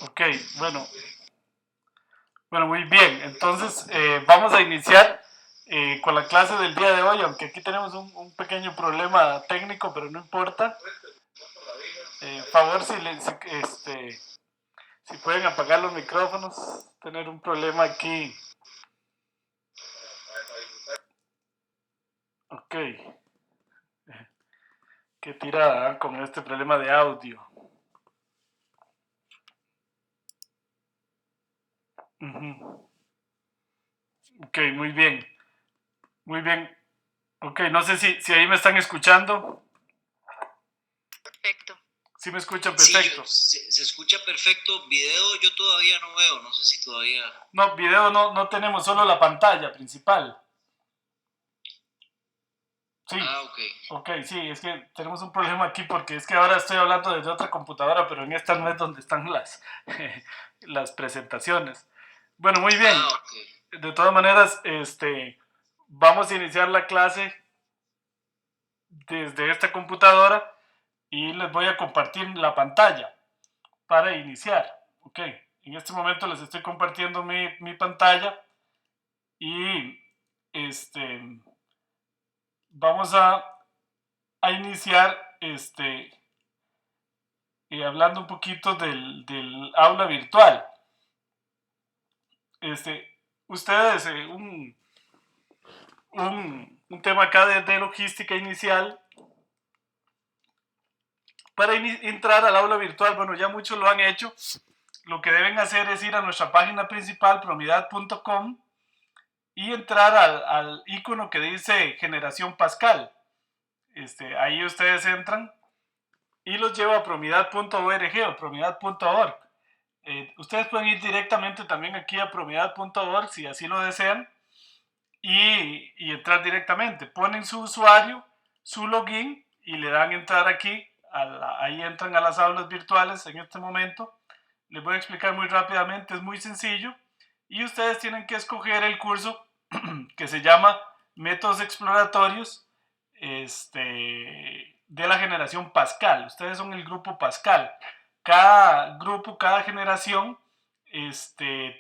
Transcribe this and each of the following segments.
Ok, bueno, bueno, muy bien. Entonces, vamos a iniciar con la clase del día de hoy, aunque aquí tenemos un pequeño problema técnico, pero no importa. Favor, si pueden apagar los micrófonos, tener un problema aquí. Ok, qué tirada con este problema de audio. Ok, muy bien, muy bien. Ok, no sé si ahí me están escuchando. Perfecto. Sí me escuchan Sí, perfecto. se escucha perfecto. Video yo todavía no veo, no sé si todavía... No, video no tenemos, solo la pantalla principal. Sí, Ok. ok, sí, es que tenemos un problema aquí porque es que ahora estoy hablando desde otra computadora, pero en esta no es donde están las presentaciones. Bueno, muy bien. Ok. De todas maneras, vamos a iniciar la clase desde esta computadora y les voy a compartir la pantalla para iniciar. Ok, en este momento les estoy compartiendo mi pantalla y vamos a iniciar hablando un poquito del aula virtual. Ustedes, un tema acá de logística inicial. Para entrar al aula virtual, bueno, ya muchos lo han hecho. Lo que deben hacer es ir a nuestra página principal, promidad.com, y entrar al icono que dice Generación Pascal. Ahí ustedes entran y los lleva a promidad.org o promidad.org. Ustedes pueden ir directamente también aquí a promidad.org si así lo desean y entrar directamente. Ponen su usuario, su login y le dan entrar aquí. Ahí entran a las aulas virtuales en este momento. Les voy a explicar muy rápidamente, es muy sencillo. Y ustedes tienen que escoger el curso que se llama Métodos Exploratorios de la generación Pascal. Ustedes son el grupo Pascal. Cada grupo, cada generación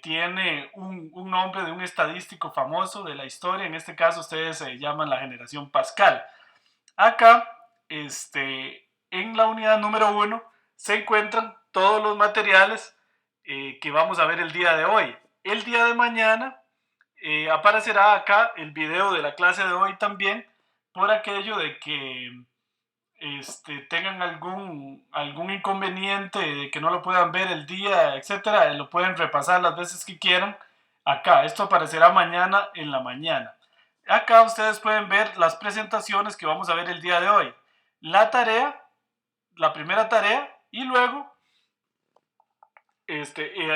tiene un nombre de un estadístico famoso de la historia. En este caso ustedes se llaman la generación Pascal. Acá, en la unidad número 1 se encuentran todos los materiales que vamos a ver el día de hoy. El día de mañana aparecerá acá el video de la clase de hoy también, por aquello de que tengan algún inconveniente, de que no lo puedan ver el día, etcétera, lo pueden repasar las veces que quieran acá. Esto aparecerá mañana en la mañana. Acá ustedes pueden ver las presentaciones que vamos a ver el día de hoy. La tarea, la primera tarea, y luego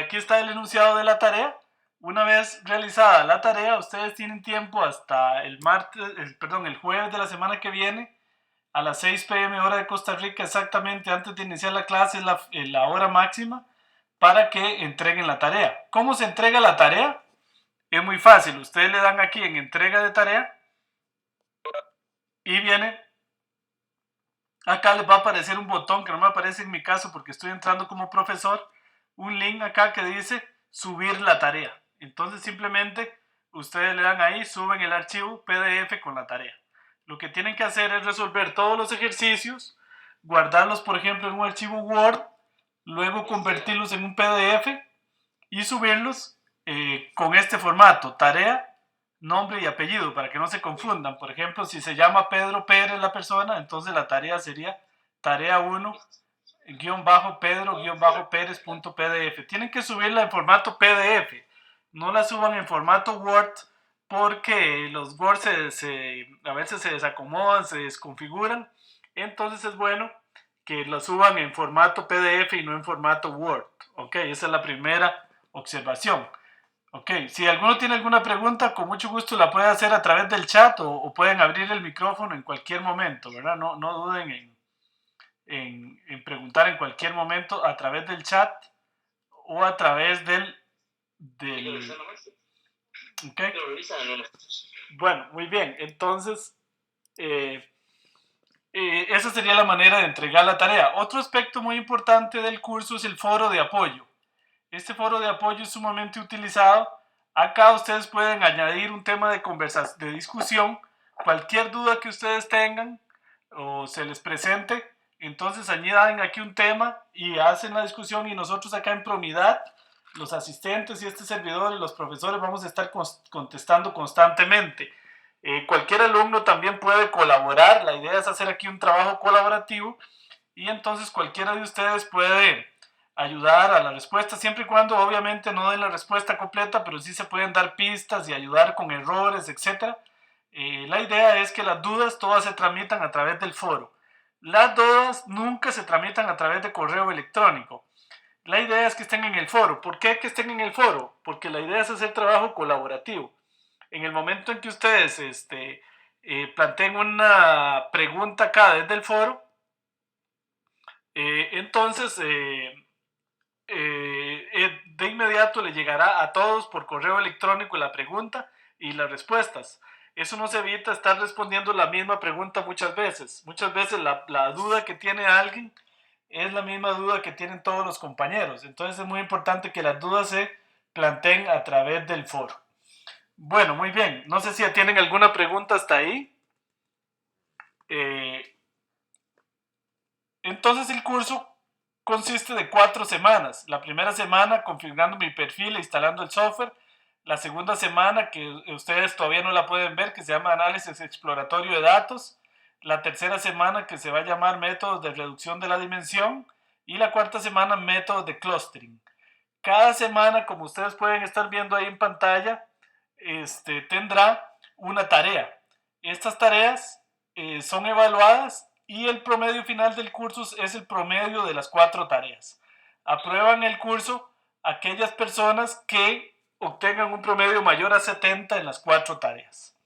aquí está el enunciado de la tarea. Una vez realizada la tarea, ustedes tienen tiempo hasta el jueves de la semana que viene a las 6 p.m. hora de Costa Rica, exactamente antes de iniciar la clase, es la hora máxima para que entreguen la tarea. ¿Cómo se entrega la tarea? Es muy fácil. Ustedes le dan aquí en entrega de tarea y viene, acá les va a aparecer un botón que no me aparece en mi caso porque estoy entrando como profesor, un link acá que dice subir la tarea. Entonces simplemente ustedes le dan ahí, suben el archivo PDF con la tarea. Lo que tienen que hacer es resolver todos los ejercicios, guardarlos por ejemplo en un archivo Word, luego convertirlos en un PDF y subirlos con este formato, tarea, nombre y apellido, para que no se confundan. Por ejemplo, si se llama Pedro Pérez la persona, entonces la tarea sería tarea 1 Pedro-Pérez.pdf. Tienen que subirla en formato PDF, no la suban en formato Word porque los Word a veces se desacomodan, se desconfiguran. Entonces es bueno que la suban en formato PDF y no en formato Word. Ok, esa es la primera observación. Ok, si alguno tiene alguna pregunta, con mucho gusto la puede hacer a través del chat o pueden abrir el micrófono en cualquier momento, ¿verdad? No duden en preguntar en cualquier momento a través del chat o a través del ¿okay? Bueno, muy bien, entonces esa sería la manera de entregar la tarea. Otro aspecto muy importante del curso es el foro de apoyo. Este foro de apoyo es sumamente utilizado. Acá ustedes pueden añadir un tema de conversación, de discusión, cualquier duda que ustedes tengan o se les presente, entonces añadan aquí un tema y hacen la discusión, y nosotros acá en Promidad, los asistentes y este servidor y los profesores vamos a estar contestando constantemente. Cualquier alumno también puede colaborar, la idea es hacer aquí un trabajo colaborativo, y entonces cualquiera de ustedes puede ayudar a la respuesta, siempre y cuando obviamente no den la respuesta completa, pero sí se pueden dar pistas y ayudar con errores, etc. La idea es que las dudas todas se tramitan a través del foro. Las dudas nunca se tramitan a través de correo electrónico. La idea es que estén en el foro. ¿Por qué que estén en el foro? Porque la idea es hacer trabajo colaborativo. En el momento en que ustedes planteen una pregunta acá desde el foro, entonces de inmediato le llegará a todos por correo electrónico la pregunta y las respuestas. Eso nos evita estar respondiendo la misma pregunta muchas veces. Muchas veces la duda que tiene alguien es la misma duda que tienen todos los compañeros. Entonces es muy importante que las dudas se planteen a través del foro. Bueno, muy bien. No sé si tienen alguna pregunta hasta ahí. Entonces el curso consiste de 4 semanas. La primera semana configurando mi perfil e instalando el software. La segunda semana, que ustedes todavía no la pueden ver, que se llama análisis exploratorio de datos. La tercera semana, que se va a llamar métodos de reducción de la dimensión. Y la cuarta semana, métodos de clustering. Cada semana, como ustedes pueden estar viendo ahí en pantalla, tendrá una tarea. Estas tareas son evaluadas y el promedio final del curso es el promedio de las 4 tareas. Aprueban el curso aquellas personas que obtengan un promedio mayor a 70 en las 4 tareas.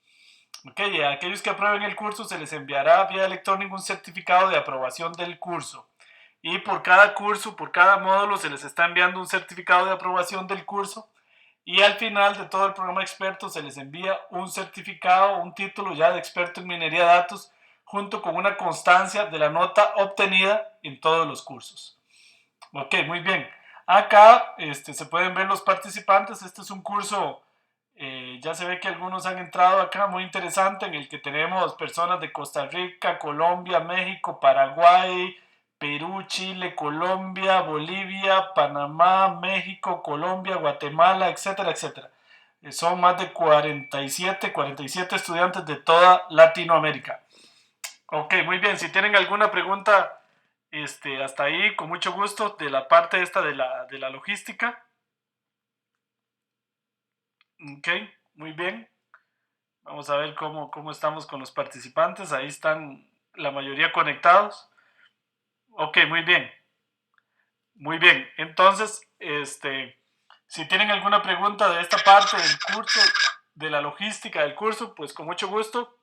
Okay, a aquellos que aprueben el curso se les enviará vía electrónica un certificado de aprobación del curso. Y por cada curso, por cada módulo, se les está enviando un certificado de aprobación del curso. Y al final de todo el programa experto se les envía un certificado, un título ya de experto en minería de datos, junto con una constancia de la nota obtenida en todos los cursos. Ok, muy bien. Acá se pueden ver los participantes. Este es un curso, ya se ve que algunos han entrado acá, muy interesante, en el que tenemos personas de Costa Rica, Colombia, México, Paraguay, Perú, Chile, Colombia, Bolivia, Panamá, México, Colombia, Guatemala, etcétera, etcétera. Son más de 47 estudiantes de toda Latinoamérica. Ok, muy bien. Si tienen alguna pregunta hasta ahí, con mucho gusto, de la parte esta de la logística. Ok, muy bien. Vamos a ver cómo estamos con los participantes. Ahí están la mayoría conectados. Ok, muy bien. Muy bien. Entonces, si tienen alguna pregunta de esta parte del curso, de la logística del curso, pues con mucho gusto.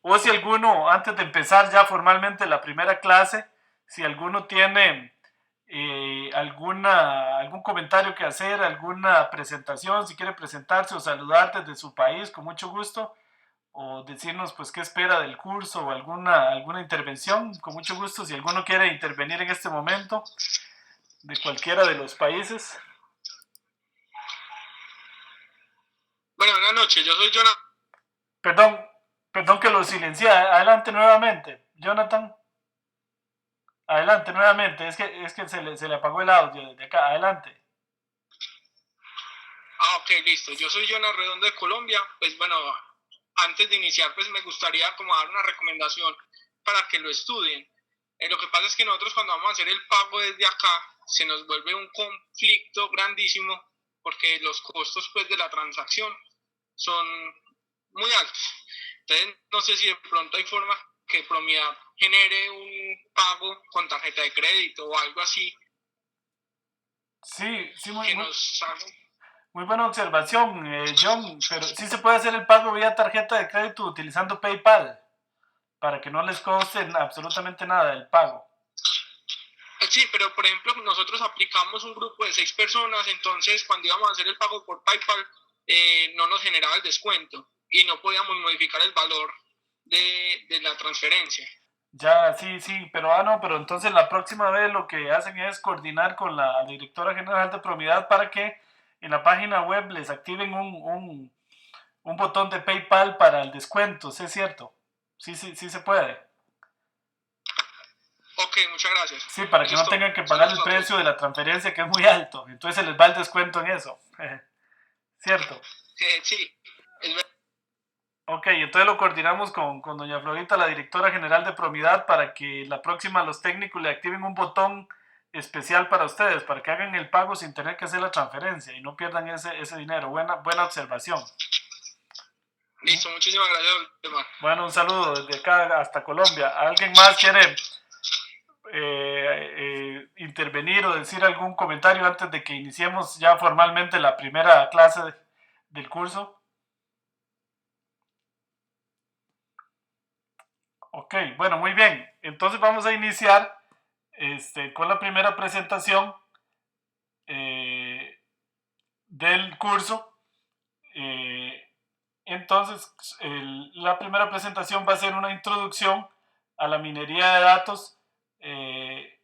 O si alguno, antes de empezar ya formalmente la primera clase, si alguno tiene algún comentario que hacer, alguna presentación, si quiere presentarse o saludar desde su país, con mucho gusto, o decirnos pues qué espera del curso o alguna intervención, con mucho gusto. Si alguno quiere intervenir en este momento, de cualquiera de los países. Bueno, buenas noches, yo soy Jonathan. Perdón que lo silencié. Adelante nuevamente, Jonathan. Adelante nuevamente. Es que se le apagó el audio de acá. Adelante. Ok, listo. Yo soy Jonathan Redondo de Colombia. Pues bueno, antes de iniciar, pues me gustaría como dar una recomendación para que lo estudien. Lo que pasa es que nosotros cuando vamos a hacer el pago desde acá, se nos vuelve un conflicto grandísimo porque los costos pues de la transacción son muy altos. Entonces, no sé si de pronto hay forma que Promidad genere un pago con tarjeta de crédito o algo así. Sí, Muy buena observación, John, pero sí se puede hacer el pago vía tarjeta de crédito utilizando PayPal, para que no les coste absolutamente nada el pago. Sí, pero por ejemplo, nosotros aplicamos un grupo de 6 personas, entonces cuando íbamos a hacer el pago por PayPal, no nos generaba el descuento y no podíamos modificar el valor de la transferencia. Ya, sí, sí, pero no, pero entonces la próxima vez lo que hacen es coordinar con la directora general de Promidad para que en la página web les activen un botón de PayPal para el descuento, ¿sí es cierto? Sí, sí, sí se puede. Ok, muchas gracias. Sí, para que Eso es no todo. tengan que pagar el Saludos a precio todos. de la transferencia que es muy alto. Entonces se les va el descuento en eso. ¿Cierto? Sí, es verdad. Ok, entonces lo coordinamos con doña Florita, la directora general de Promidad, para que la próxima los técnicos le activen un botón especial para ustedes, para que hagan el pago sin tener que hacer la transferencia y no pierdan ese dinero. Buena observación. Listo, muchísimas gracias, Valdemar. Bueno, un saludo desde acá hasta Colombia. ¿Alguien más quiere intervenir o decir algún comentario antes de que iniciemos ya formalmente la primera clase del curso? Ok, bueno, muy bien. Entonces vamos a iniciar con la primera presentación del curso. Eh, entonces, la primera presentación va a ser una introducción a la minería de datos que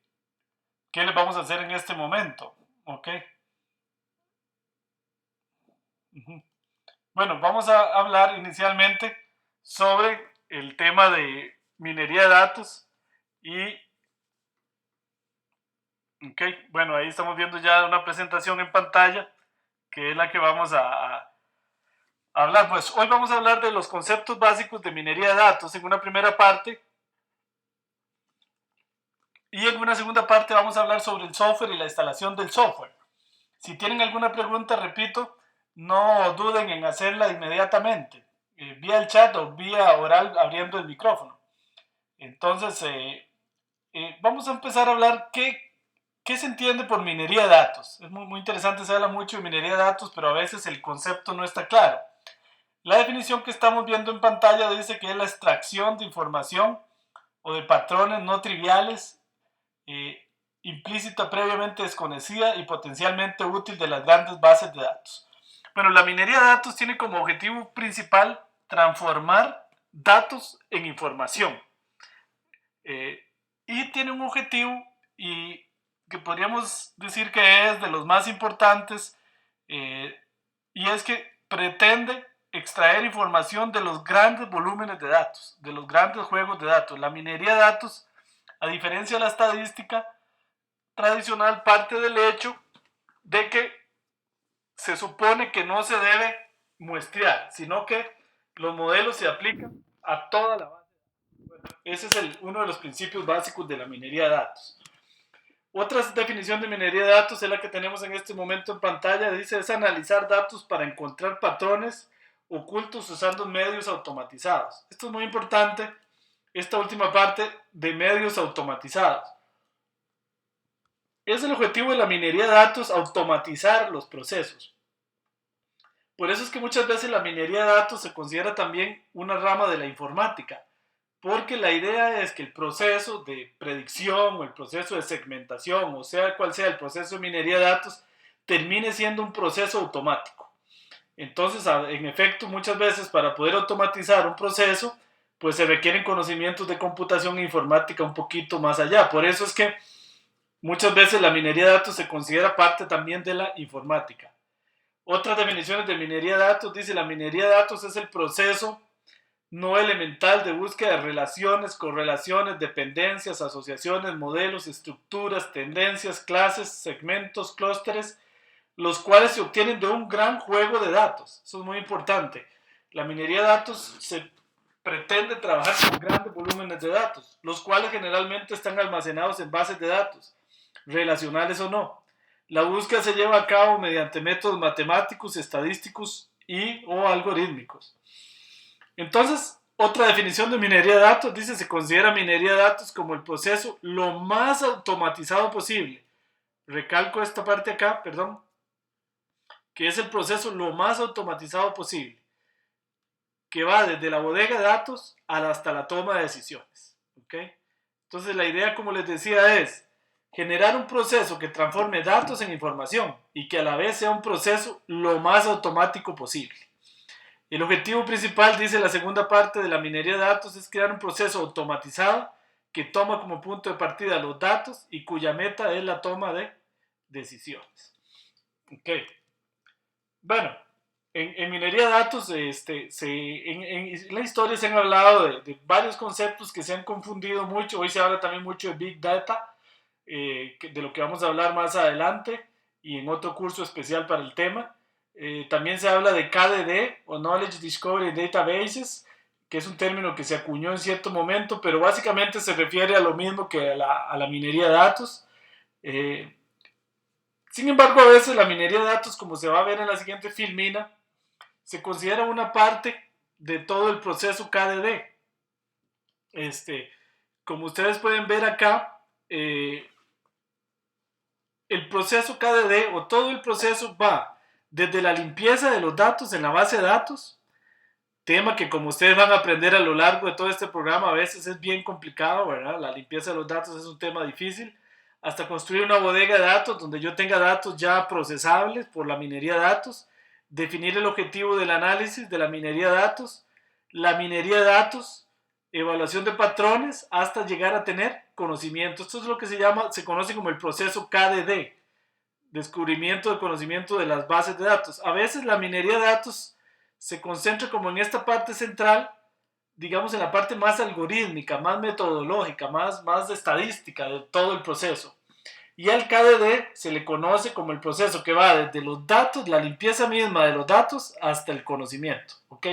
les vamos a hacer en este momento. Ok. Uh-huh. Bueno, vamos a hablar inicialmente sobre el tema de minería de datos y, ok, bueno, ahí estamos viendo ya una presentación en pantalla que es la que vamos a hablar. Pues hoy vamos a hablar de los conceptos básicos de minería de datos en una primera parte y en una segunda parte vamos a hablar sobre el software y la instalación del software. Si tienen alguna pregunta, repito, no duden en hacerla inmediatamente, vía el chat o vía oral abriendo el micrófono. Entonces, vamos a empezar a hablar qué se entiende por minería de datos. Es muy interesante, se habla mucho de minería de datos, pero a veces el concepto no está claro. La definición que estamos viendo en pantalla dice que es la extracción de información o de patrones no triviales, implícita, previamente desconocida y potencialmente útil de las grandes bases de datos. Bueno, la minería de datos tiene como objetivo principal transformar datos en información. Y tiene un objetivo y que podríamos decir que es de los más importantes, y es que pretende extraer información de los grandes volúmenes de datos, de los grandes juegos de datos. La minería de datos, a diferencia de la estadística tradicional, parte del hecho de que se supone que no se debe muestrear, sino que los modelos se aplican a toda la base. Ese es uno de los principios básicos de la minería de datos. Otra definición de minería de datos es la que tenemos en este momento en pantalla. Dice, es analizar datos para encontrar patrones ocultos usando medios automatizados. Esto es muy importante, esta última parte de medios automatizados. Es el objetivo de la minería de datos, automatizar los procesos. Por eso es que muchas veces la minería de datos se considera también una rama de la informática, porque la idea es que el proceso de predicción o el proceso de segmentación, o sea cual sea el proceso de minería de datos, termine siendo un proceso automático. Entonces, en efecto, muchas veces para poder automatizar un proceso, pues se requieren conocimientos de computación e informática un poquito más allá. Por eso es que muchas veces la minería de datos se considera parte también de la informática. Otras definiciones de minería de datos dice, la minería de datos es el proceso no elemental de búsqueda de relaciones, correlaciones, dependencias, asociaciones, modelos, estructuras, tendencias, clases, segmentos, clústeres, los cuales se obtienen de un gran juego de datos. Eso es muy importante. La minería de datos se pretende trabajar con grandes volúmenes de datos, los cuales generalmente están almacenados en bases de datos, relacionales o no. La búsqueda se lleva a cabo mediante métodos matemáticos, estadísticos y o algorítmicos. Entonces, otra definición de minería de datos dice, se considera minería de datos como el proceso lo más automatizado posible. Recalco esta parte acá, perdón, que es el proceso lo más automatizado posible, que va desde la bodega de datos hasta la toma de decisiones. ¿Okay? Entonces, la idea, como les decía, es generar un proceso que transforme datos en información y que a la vez sea un proceso lo más automático posible. El objetivo principal, dice la segunda parte de la minería de datos, es crear un proceso automatizado que toma como punto de partida los datos y cuya meta es la toma de decisiones. Ok. Bueno, en minería de datos, en la historia se han hablado de varios conceptos que se han confundido mucho. Hoy se habla también mucho de Big Data, de lo que vamos a hablar más adelante y en otro curso especial para el tema. También se habla de KDD o Knowledge Discovery Databases, que es un término que se acuñó en cierto momento, pero básicamente se refiere a lo mismo que a la minería de datos. Sin embargo, a veces la minería de datos, como se va a ver en la siguiente filmina, se considera una parte de todo el proceso KDD. Como ustedes pueden ver acá, el proceso KDD o todo el proceso va desde la limpieza de los datos en la base de datos, tema que como ustedes van a aprender a lo largo de todo este programa a veces es bien complicado, ¿verdad? La limpieza de los datos es un tema difícil, hasta construir una bodega de datos donde yo tenga datos ya procesables por la minería de datos, definir el objetivo del análisis de la minería de datos, la minería de datos, evaluación de patrones, hasta llegar a tener conocimiento. Esto es lo que se conoce como el proceso KDD, descubrimiento de conocimiento de las bases de datos. A veces la minería de datos se concentra como en esta parte central, digamos en la parte más algorítmica, más metodológica, más de estadística de todo el proceso. Y al KDD se le conoce como el proceso que va desde los datos, la limpieza misma de los datos, hasta el conocimiento. ¿Ok?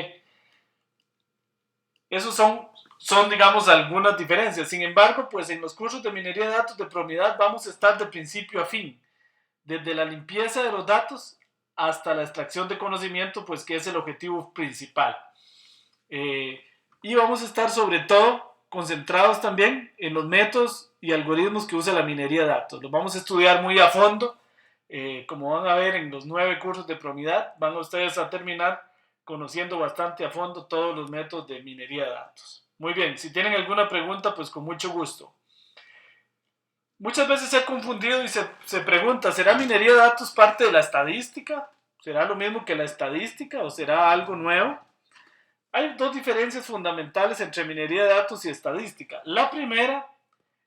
Esos son, digamos, algunas diferencias. Sin embargo, pues en los cursos de minería de datos de probabilidad vamos a estar de principio a fin. Desde la limpieza de los datos hasta la extracción de conocimiento, pues que es el objetivo principal. Y vamos a estar sobre todo concentrados también en los métodos y algoritmos que usa la minería de datos. Los vamos a estudiar muy a fondo, como van a ver en los 9 cursos de probabilidad, van ustedes a terminar conociendo bastante a fondo todos los métodos de minería de datos. Muy bien, si tienen alguna pregunta, pues con mucho gusto. Muchas veces se ha confundido y se pregunta, ¿será minería de datos parte de la estadística? ¿Será lo mismo que la estadística o será algo nuevo? Hay dos diferencias fundamentales entre minería de datos y estadística. La primera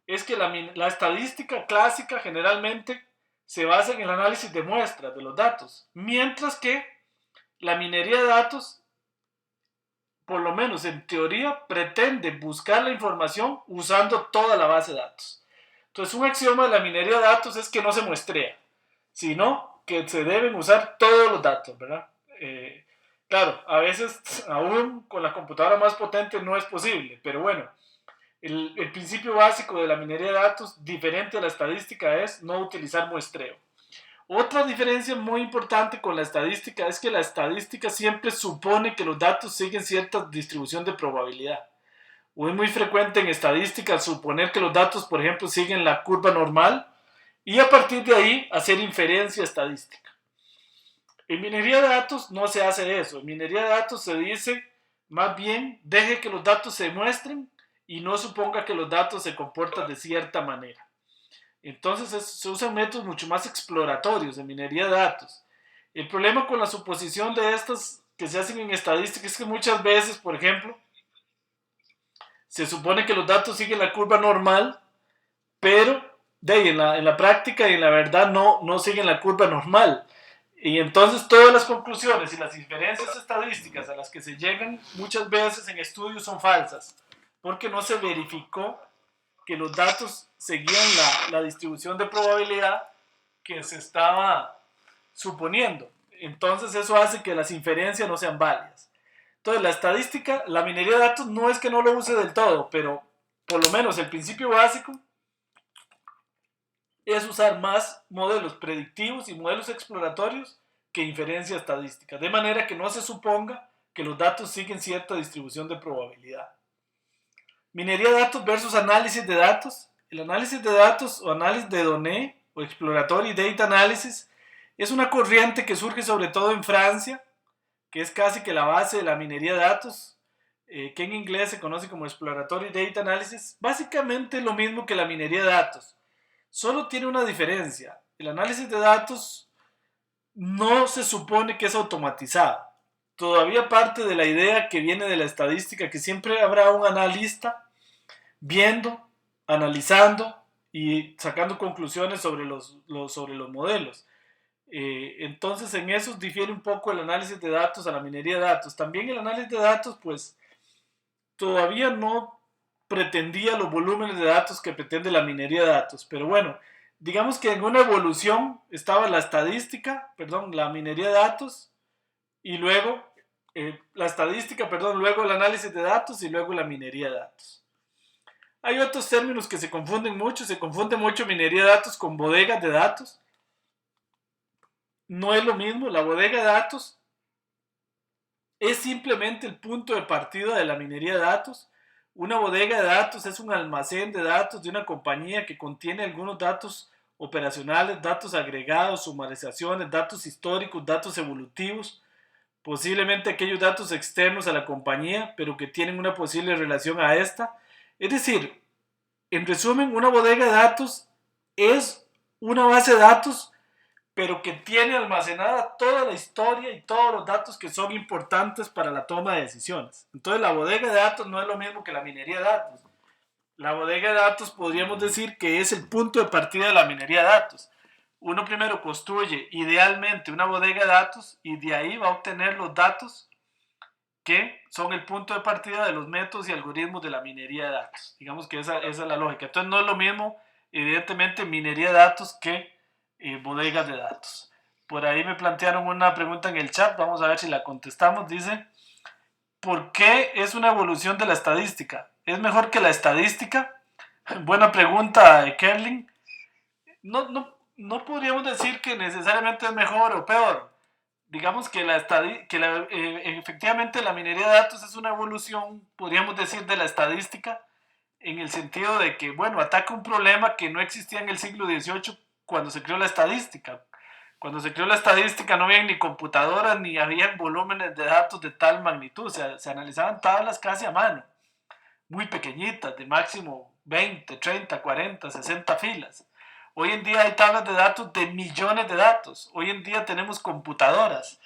es que la estadística clásica generalmente se basa en el análisis de muestras de los datos, mientras que la minería de datos, por lo menos en teoría, pretende buscar la información usando toda la base de datos. Entonces, un axioma de la minería de datos es que no se muestrea, sino que se deben usar todos los datos, ¿verdad? Claro, a veces aún con la computadora más potente no es posible, pero bueno, el principio básico de la minería de datos, diferente a la estadística, es no utilizar muestreo. Otra diferencia muy importante con la estadística es que la estadística siempre supone que los datos siguen cierta distribución de probabilidad. O es muy frecuente en estadística suponer que los datos, por ejemplo, siguen la curva normal y a partir de ahí hacer inferencia estadística. En minería de datos no se hace eso. En minería de datos se dice, más bien, deje que los datos se muestren y no suponga que los datos se comportan de cierta manera. Entonces se usan métodos mucho más exploratorios en minería de datos. El problema con la suposición de estas que se hacen en estadística es que muchas veces, por ejemplo, se supone que los datos siguen la curva normal, pero en la práctica y en la verdad no siguen la curva normal. Y entonces todas las conclusiones y las inferencias estadísticas a las que se llegan muchas veces en estudios son falsas, porque no se verificó que los datos seguían la distribución de probabilidad que se estaba suponiendo. Entonces eso hace que las inferencias no sean válidas. Entonces la estadística, la minería de datos no es que no lo use del todo, pero por lo menos el principio básico es usar más modelos predictivos y modelos exploratorios que inferencia estadística, de manera que no se suponga que los datos siguen cierta distribución de probabilidad. Minería de datos versus análisis de datos. El análisis de datos o análisis de Donné o Exploratory Data Analysis es una corriente que surge sobre todo en Francia, que es casi que la base de la minería de datos, que en inglés se conoce como Exploratory Data Analysis. Básicamente lo mismo que la minería de datos, solo tiene una diferencia. El análisis de datos no se supone que es automatizado. Todavía parte de la idea que viene de la estadística, que siempre habrá un analista viendo analizando y sacando conclusiones sobre sobre los modelos. Entonces en eso difiere un poco el análisis de datos a la minería de datos. También el análisis de datos pues todavía no pretendía los volúmenes de datos que pretende la minería de datos, pero bueno, digamos que en una evolución estaba la estadística, perdón, la minería de datos y luego la estadística, perdón, luego el análisis de datos y luego la minería de datos. Hay otros términos que se confunden mucho, se confunde mucho minería de datos con bodegas de datos. No es lo mismo, la bodega de datos es simplemente el punto de partida de la minería de datos. Una bodega de datos es un almacén de datos de una compañía que contiene algunos datos operacionales, datos agregados, sumarizaciones, datos históricos, datos evolutivos, posiblemente aquellos datos externos a la compañía, pero que tienen una posible relación a esta. Es decir, en resumen, una bodega de datos es una base de datos, pero que tiene almacenada toda la historia y todos los datos que son importantes para la toma de decisiones. Entonces, la bodega de datos no es lo mismo que la minería de datos. La bodega de datos podríamos decir que es el punto de partida de la minería de datos. Uno primero construye idealmente una bodega de datos y de ahí va a obtener los datos que son el punto de partida de los métodos y algoritmos de la minería de datos. Digamos que esa es la lógica. Entonces no es lo mismo, evidentemente, minería de datos que bodegas de datos. Por ahí me plantearon una pregunta en el chat, vamos a ver si la contestamos. Dice, ¿por qué es una evolución de la estadística? ¿Es mejor que la estadística? Buena pregunta, Kerling. No podríamos decir que necesariamente es mejor o peor. Digamos que efectivamente la minería de datos es una evolución, podríamos decir, de la estadística, en el sentido de que, bueno, ataca un problema que no existía en el siglo XVIII cuando se creó la estadística. Cuando se creó la estadística no había ni computadoras ni había volúmenes de datos de tal magnitud, se analizaban tablas casi a mano, muy pequeñitas, de máximo 20, 30, 40, 60 filas. Hoy en día hay tablas de datos de millones de datos. Hoy en día tenemos computadoras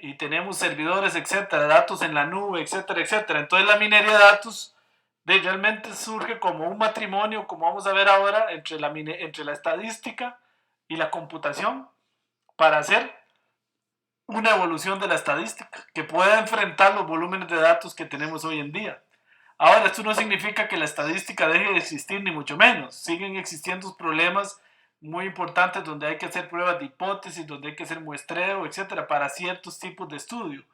y tenemos servidores, etcétera, datos en la nube, etcétera, etcétera. Entonces la minería de datos realmente surge como un matrimonio, como vamos a ver ahora, entre la estadística y la computación para hacer una evolución de la estadística que pueda enfrentar los volúmenes de datos que tenemos hoy en día. Ahora, esto no significa que la estadística deje de existir, ni mucho menos. Siguen existiendo problemas muy importantes donde hay que hacer pruebas de hipótesis, donde hay que hacer muestreo, etcétera, para ciertos tipos de estudio.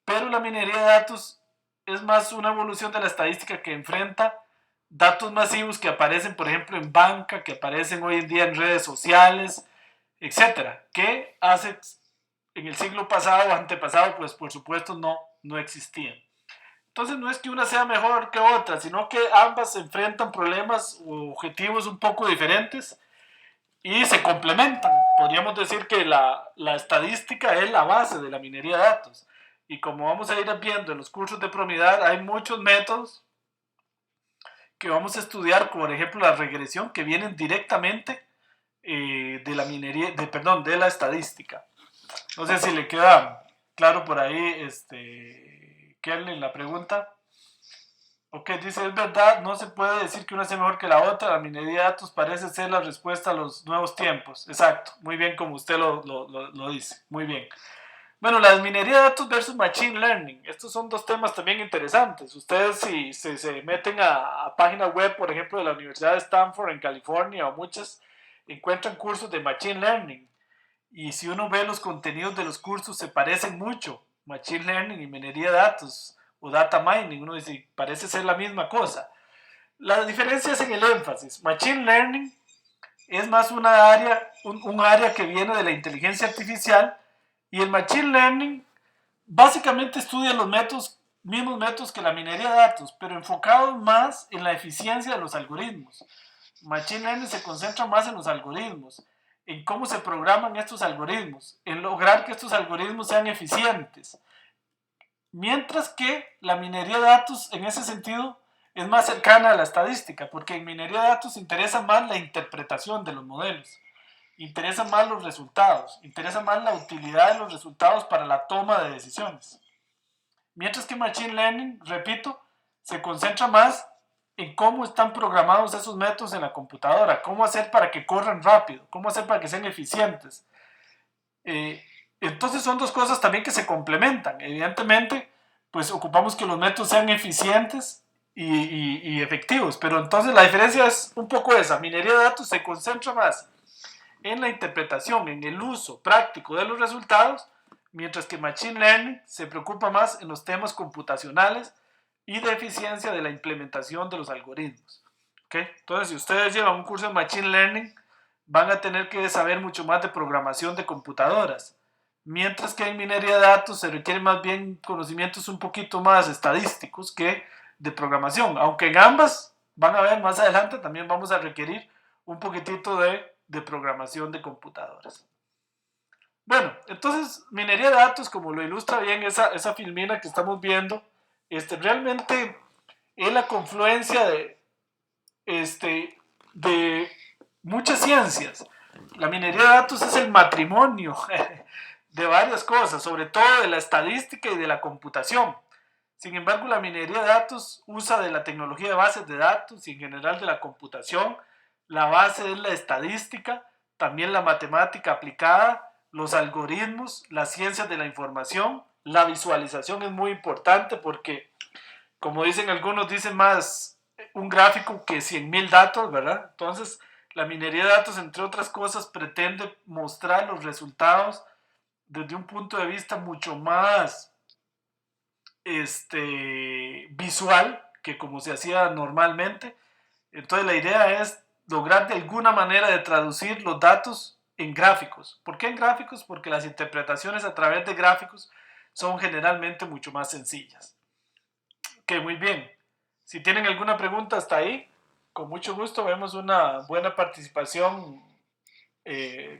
Pero la minería de datos es más una evolución de la estadística que enfrenta datos masivos que aparecen, por ejemplo, en banca, que aparecen hoy en día en redes sociales, etcétera, que hace en el siglo pasado o antepasado, pues por supuesto no existían. Entonces no es que una sea mejor que otra, sino que ambas se enfrentan problemas o objetivos un poco diferentes y se complementan. Podríamos decir que la estadística es la base de la minería de datos. Y como vamos a ir viendo en los cursos de Promidad, hay muchos métodos que vamos a estudiar, por ejemplo la regresión, que vienen directamente de la minería, de la estadística. No sé si le queda claro por ahí, Kerlin, la pregunta. Ok, dice, es verdad, no se puede decir que una sea mejor que la otra, la minería de datos parece ser la respuesta a los nuevos tiempos. Exacto, muy bien como usted lo dice, muy bien. Bueno, la minería de datos versus Machine Learning, estos son dos temas también interesantes. Ustedes si se meten a páginas web, por ejemplo, de la Universidad de Stanford en California o muchas, encuentran cursos de Machine Learning. Y si uno ve los contenidos de los cursos, se parecen mucho, Machine Learning y minería de datos o Data Mining, uno dice, parece ser la misma cosa. La diferencia es en el énfasis. Machine Learning es más un área que viene de la inteligencia artificial y el Machine Learning básicamente estudia los mismos métodos que la minería de datos, pero enfocado más en la eficiencia de los algoritmos. Machine Learning se concentra más en los algoritmos, en cómo se programan estos algoritmos, en lograr que estos algoritmos sean eficientes. Mientras que la minería de datos, en ese sentido, es más cercana a la estadística, porque en minería de datos interesa más la interpretación de los modelos, interesa más los resultados, interesa más la utilidad de los resultados para la toma de decisiones. Mientras que Machine Learning, repito, se concentra más en cómo están programados esos métodos en la computadora, cómo hacer para que corran rápido, cómo hacer para que sean eficientes. Entonces son dos cosas también que se complementan. Evidentemente, pues ocupamos que los métodos sean eficientes y efectivos, pero entonces la diferencia es un poco esa. Minería de datos se concentra más en la interpretación, en el uso práctico de los resultados, mientras que Machine Learning se preocupa más en los temas computacionales y de eficiencia de la implementación de los algoritmos. ¿Okay? Entonces, si ustedes llevan un curso de Machine Learning, van a tener que saber mucho más de programación de computadoras, mientras que en minería de datos se requieren más bien conocimientos un poquito más estadísticos que de programación, aunque en ambas van a ver más adelante también vamos a requerir un poquitito de programación de computadoras. Bueno, entonces minería de datos, como lo ilustra bien esa filmina que estamos viendo, realmente es la confluencia de muchas ciencias. La minería de datos es el matrimonio de varias cosas, sobre todo de la estadística y de la computación. Sin embargo, la minería de datos usa de la tecnología de bases de datos y en general de la computación. La base es la estadística, también la matemática aplicada, los algoritmos, las ciencias de la información. La visualización es muy importante porque, como dicen algunos, dicen más un gráfico que 100.000 datos, ¿verdad? Entonces, la minería de datos, entre otras cosas, pretende mostrar los resultados desde un punto de vista mucho más visual que como se hacía normalmente. Entonces la idea es lograr de alguna manera de traducir los datos en gráficos. ¿Por qué en gráficos? Porque las interpretaciones a través de gráficos son generalmente mucho más sencillas. Ok, muy bien. Si tienen alguna pregunta hasta ahí, con mucho gusto, vemos una buena participación.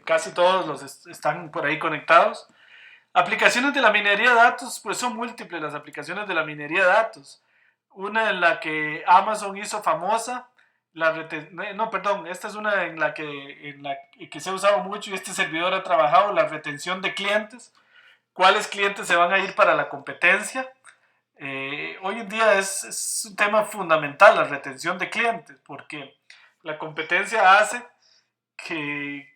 Casi todos están por ahí conectados. Aplicaciones de la minería de datos, pues son múltiples las aplicaciones de la minería de datos. Una en la que Amazon hizo famosa, esta es una en la que se ha usado mucho y este servidor ha trabajado, la retención de clientes. ¿Cuáles clientes se van a ir para la competencia? Hoy en día es un tema fundamental la retención de clientes, porque la competencia hace que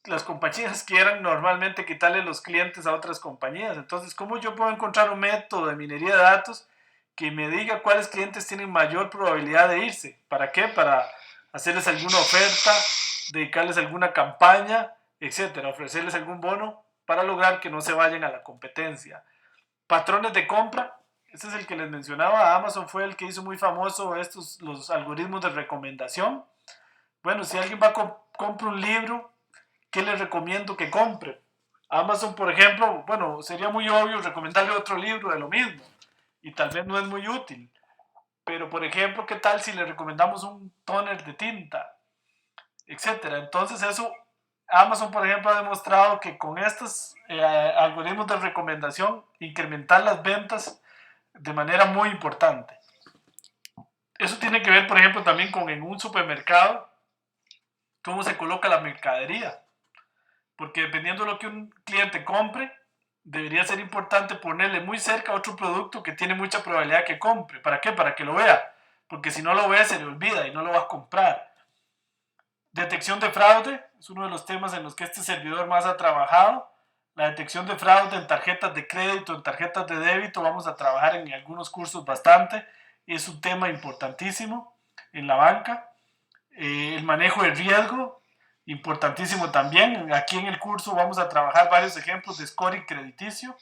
las compañías quieran normalmente quitarle los clientes a otras compañías. Entonces, ¿cómo yo puedo encontrar un método de minería de datos que me diga cuáles clientes tienen mayor probabilidad de irse? ¿Para qué? Para hacerles alguna oferta, dedicarles alguna campaña, etcétera, ofrecerles algún bono para lograr que no se vayan a la competencia. Patrones de compra, este es el que les mencionaba. Amazon fue el que hizo muy famoso los algoritmos de recomendación. Bueno, si alguien va a compra un libro, ¿qué les recomiendo que compre? Amazon, por ejemplo, bueno, sería muy obvio recomendarle otro libro de lo mismo y tal vez no es muy útil. Pero, por ejemplo, ¿qué tal si le recomendamos un toner de tinta? Etcétera. Entonces eso, Amazon, por ejemplo, ha demostrado que con estos algoritmos de recomendación, incrementar las ventas de manera muy importante. Eso tiene que ver, por ejemplo, también con en un supermercado, cómo se coloca la mercadería. Porque dependiendo de lo que un cliente compre, debería ser importante ponerle muy cerca otro producto que tiene mucha probabilidad que compre. ¿Para qué? Para que lo vea. Porque si no lo ve, se le olvida y no lo va a comprar. Detección de fraude es uno de los temas en los que este servidor más ha trabajado. La detección de fraude en tarjetas de crédito, en tarjetas de débito, vamos a trabajar en algunos cursos bastante. Es un tema importantísimo en la banca. El manejo de riesgo, importantísimo también. Aquí en el curso vamos a trabajar varios ejemplos de scoring crediticio.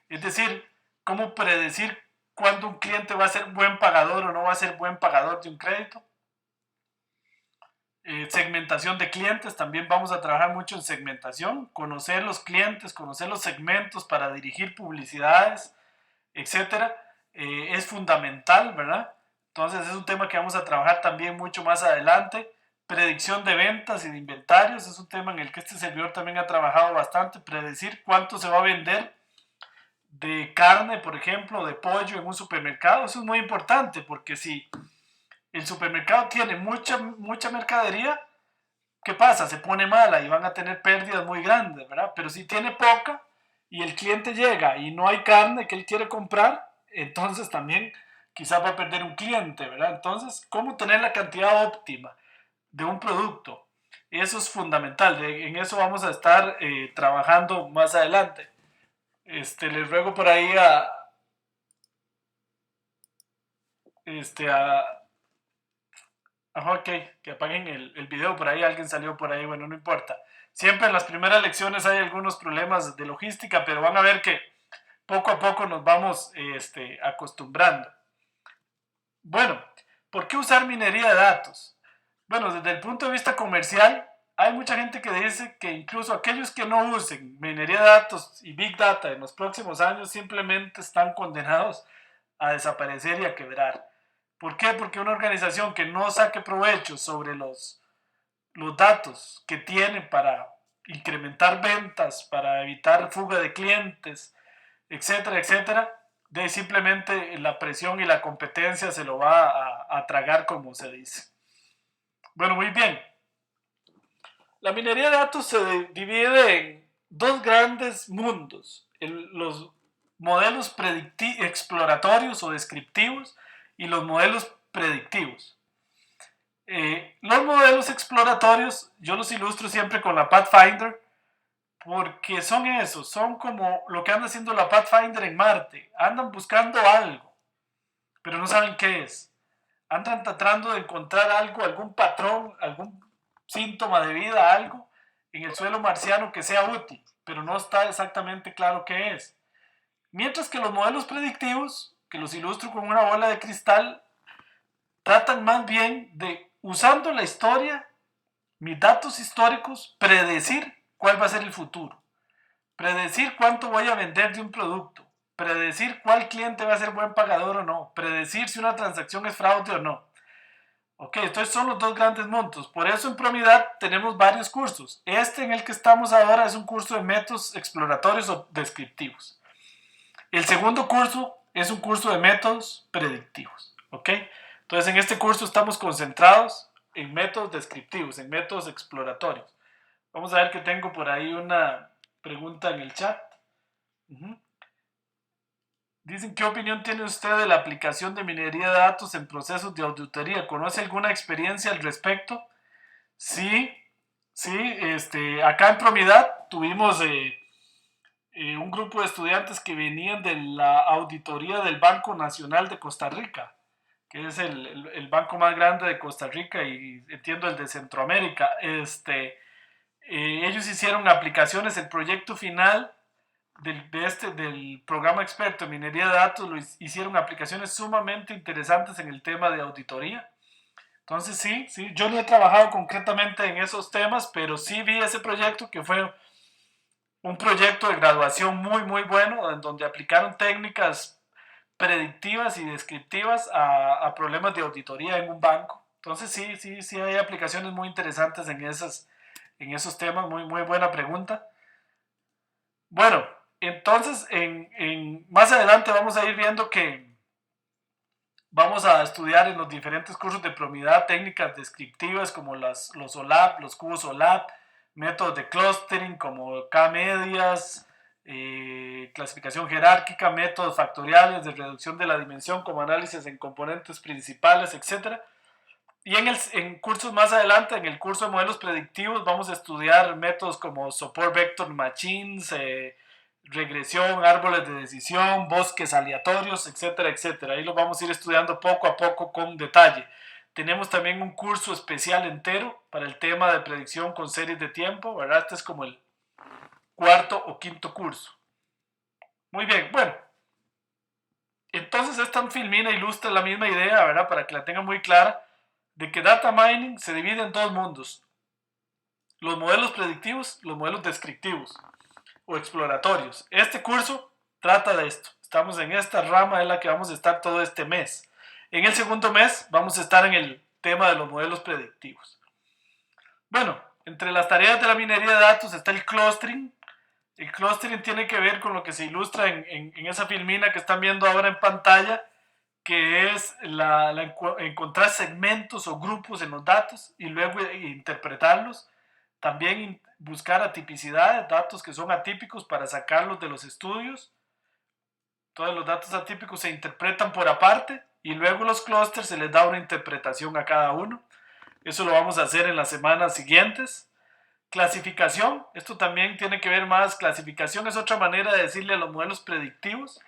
Es decir, cómo predecir cuándo un cliente va a ser buen pagador o no va a ser buen pagador de un crédito. Segmentación de clientes, también vamos a trabajar mucho en segmentación, conocer los clientes, conocer los segmentos para dirigir publicidades, etcétera, es fundamental, ¿verdad? Entonces es un tema que vamos a trabajar también mucho más adelante. Predicción de ventas y de inventarios es un tema en el que este servidor también ha trabajado bastante, predecir cuánto se va a vender de carne, por ejemplo, de pollo en un supermercado. Eso es muy importante porque si el supermercado tiene mucha mercadería, ¿qué pasa? Se pone mala y van a tener pérdidas muy grandes, ¿verdad? Pero si tiene poca y el cliente llega y no hay carne que él quiere comprar, entonces también quizás va a perder un cliente, ¿verdad? Entonces, ¿cómo tener la cantidad óptima de un producto? Eso es fundamental, en eso vamos a estar trabajando más adelante. Les ruego por ahí ok, que apaguen el video, por ahí alguien salió por ahí, bueno, no importa. Siempre en las primeras lecciones hay algunos problemas de logística, pero van a ver que poco a poco nos vamos acostumbrando. Bueno, ¿por qué usar minería de datos? Bueno, desde el punto de vista comercial, hay mucha gente que dice que incluso aquellos que no usen minería de datos y Big Data en los próximos años simplemente están condenados a desaparecer y a quebrar. ¿Por qué? Porque una organización que no saque provecho sobre los datos que tiene para incrementar ventas, para evitar fuga de clientes, etcétera, etcétera, de simplemente la presión y la competencia se lo va a tragar, como se dice. Bueno, muy bien. La minería de datos se divide en dos grandes mundos: los modelos exploratorios o descriptivos y los modelos predictivos. Los modelos exploratorios yo los ilustro siempre con la Pathfinder, porque son eso, son como lo que anda haciendo la Pathfinder en Marte. Andan buscando algo, pero no saben qué es. Andan tratando de encontrar algo, algún patrón, algún síntoma de vida, algo en el suelo marciano que sea útil, pero no está exactamente claro qué es. Mientras que los modelos predictivos, que los ilustro con una bola de cristal, tratan más bien de, usando la historia, mis datos históricos, predecir cuál va a ser el futuro, predecir cuánto voy a vender de un producto, predecir cuál cliente va a ser buen pagador o no, predecir si una transacción es fraude o no. Ok, estos son los dos grandes montos. Por eso en Promidad tenemos varios cursos. Este en el que estamos ahora es un curso de métodos exploratorios o descriptivos. El segundo curso es un curso de métodos predictivos. Ok, entonces en este curso estamos concentrados en métodos descriptivos, en métodos exploratorios. Vamos a ver que tengo por ahí una pregunta en el chat. Dicen, ¿qué opinión tiene usted de la aplicación de minería de datos en procesos de auditoría? ¿Conoce alguna experiencia al respecto? Sí, acá en Promidad tuvimos un grupo de estudiantes que venían de la auditoría del Banco Nacional de Costa Rica, que es el banco más grande de Costa Rica y entiendo el de Centroamérica. Ellos hicieron aplicaciones, el proyecto final del programa experto en minería de datos hicieron aplicaciones sumamente interesantes en el tema de auditoría. Entonces sí, yo no he trabajado concretamente en esos temas, pero sí vi ese proyecto, que fue un proyecto de graduación muy muy bueno, en donde aplicaron técnicas predictivas y descriptivas a problemas de auditoría en un banco. Entonces sí hay aplicaciones muy interesantes en esos temas. Muy buena pregunta. Bueno, entonces más adelante vamos a ir viendo que vamos a estudiar en los diferentes cursos de Promidad técnicas descriptivas como los OLAP, los cubos OLAP, métodos de clustering como K-medias, clasificación jerárquica, métodos factoriales de reducción de la dimensión como análisis en componentes principales, etc. Y en cursos más adelante, en el curso de modelos predictivos, vamos a estudiar métodos como Support Vector Machines, regresión, árboles de decisión, bosques aleatorios, etcétera, etcétera. Ahí lo vamos a ir estudiando poco a poco con detalle. Tenemos también un curso especial entero para el tema de predicción con series de tiempo, ¿verdad? Este es como el cuarto o quinto curso. Muy bien, bueno. Entonces esta filmina ilustra la misma idea, ¿verdad? Para que la tengan muy clara, de que data mining se divide en dos mundos: los modelos predictivos, los modelos descriptivos o exploratorios. Este curso trata de esto. Estamos en esta rama, en la que vamos a estar todo este mes. En el segundo mes vamos a estar en el tema de los modelos predictivos. Bueno, entre las tareas de la minería de datos está el clustering. El clustering tiene que ver con lo que se ilustra en esa filmina que están viendo ahora en pantalla, que es encontrar segmentos o grupos en los datos y luego interpretarlos. También buscar atipicidades, datos que son atípicos para sacarlos de los estudios. Todos los datos atípicos se interpretan por aparte y luego los clústeres se les da una interpretación a cada uno. Eso lo vamos a hacer en las semanas siguientes. Clasificación, esto también tiene que ver más, clasificación es otra manera de decirle a los modelos predictivos.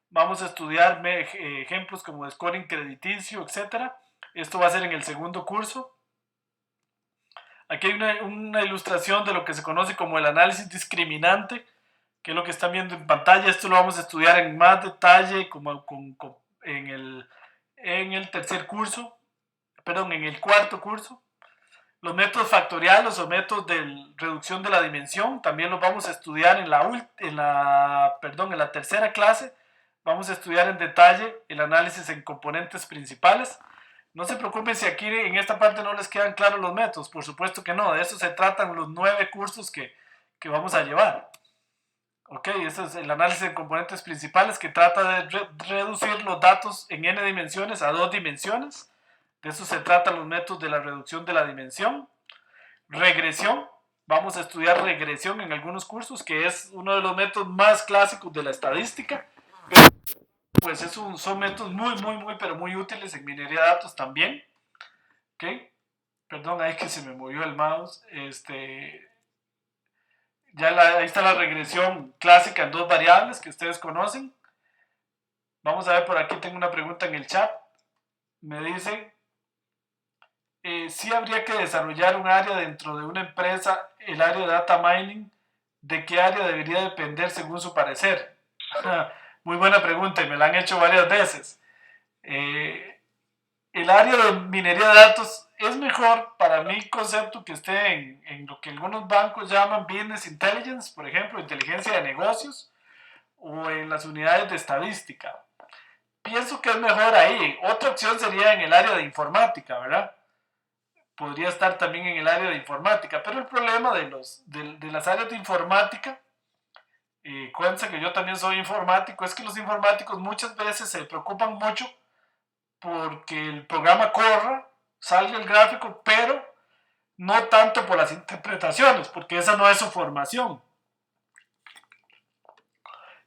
Vamos a estudiar ejemplos como de scoring crediticio, etc. Esto va a ser en el segundo curso. Aquí hay una ilustración de lo que se conoce como el análisis discriminante, que es lo que están viendo en pantalla. Esto lo vamos a estudiar en más detalle en el tercer curso, perdón, en el cuarto curso. Los métodos factoriales o métodos de reducción de la dimensión también los vamos a estudiar en la tercera clase. Vamos a estudiar en detalle el análisis en componentes principales. No se preocupen si aquí en esta parte no les quedan claros los métodos, por supuesto que no, de eso se tratan los 9 cursos que vamos a llevar. Ok, ese es el análisis en componentes principales que trata de reducir los datos en n dimensiones a 2 dimensiones. De eso se tratan los métodos de la reducción de la dimensión. Regresión, vamos a estudiar regresión en algunos cursos, que es uno de los métodos más clásicos de la estadística. Pues son métodos pero muy útiles en minería de datos también. ¿Ok? Perdón, ahí que se me movió el mouse. Ahí está la regresión clásica en 2 variables que ustedes conocen. Vamos a ver, por aquí tengo una pregunta en el chat. Me dice, si habría que desarrollar un área dentro de una empresa, el área de data mining, ¿de qué área debería depender según su parecer? Muy buena pregunta y me la han hecho varias veces. El área de minería de datos es mejor para mi concepto que esté en lo que algunos bancos llaman Business Intelligence, por ejemplo, inteligencia de negocios, o en las unidades de estadística. Pienso que es mejor ahí. Otra opción sería en el área de informática, ¿verdad? Podría estar también en el área de informática, pero el problema de las áreas de informática, cuenta que yo también soy informático, es que los informáticos muchas veces se preocupan mucho porque el programa corra, salga el gráfico, pero no tanto por las interpretaciones, porque esa no es su formación.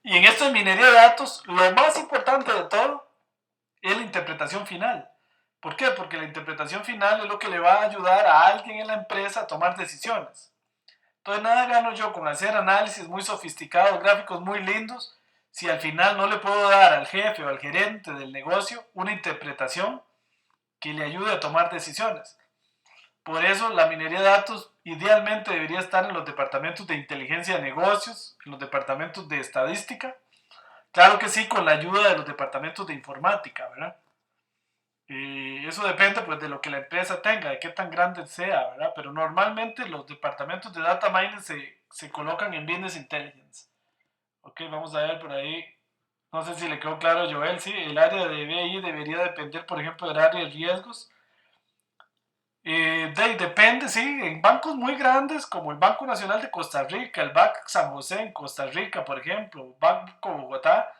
Y en esto de minería de datos, lo más importante de todo es la interpretación final. ¿Por qué? Porque la interpretación final es lo que le va a ayudar a alguien en la empresa a tomar decisiones. Entonces nada gano yo con hacer análisis muy sofisticados, gráficos muy lindos, si al final no le puedo dar al jefe o al gerente del negocio una interpretación que le ayude a tomar decisiones. Por eso la minería de datos idealmente debería estar en los departamentos de inteligencia de negocios, en los departamentos de estadística. Claro que sí, con la ayuda de los departamentos de informática, ¿verdad? Eso depende pues de lo que la empresa tenga, de qué tan grande sea, ¿verdad? Pero normalmente los departamentos de data mining se colocan en Business Intelligence. Ok, vamos a ver por ahí. No sé si le quedó claro a Joel, sí, el área de BI debería depender, por ejemplo, del área de riesgos. Depende, sí, en bancos muy grandes como el Banco Nacional de Costa Rica, el BAC San José en Costa Rica, por ejemplo, Banco Bogotá,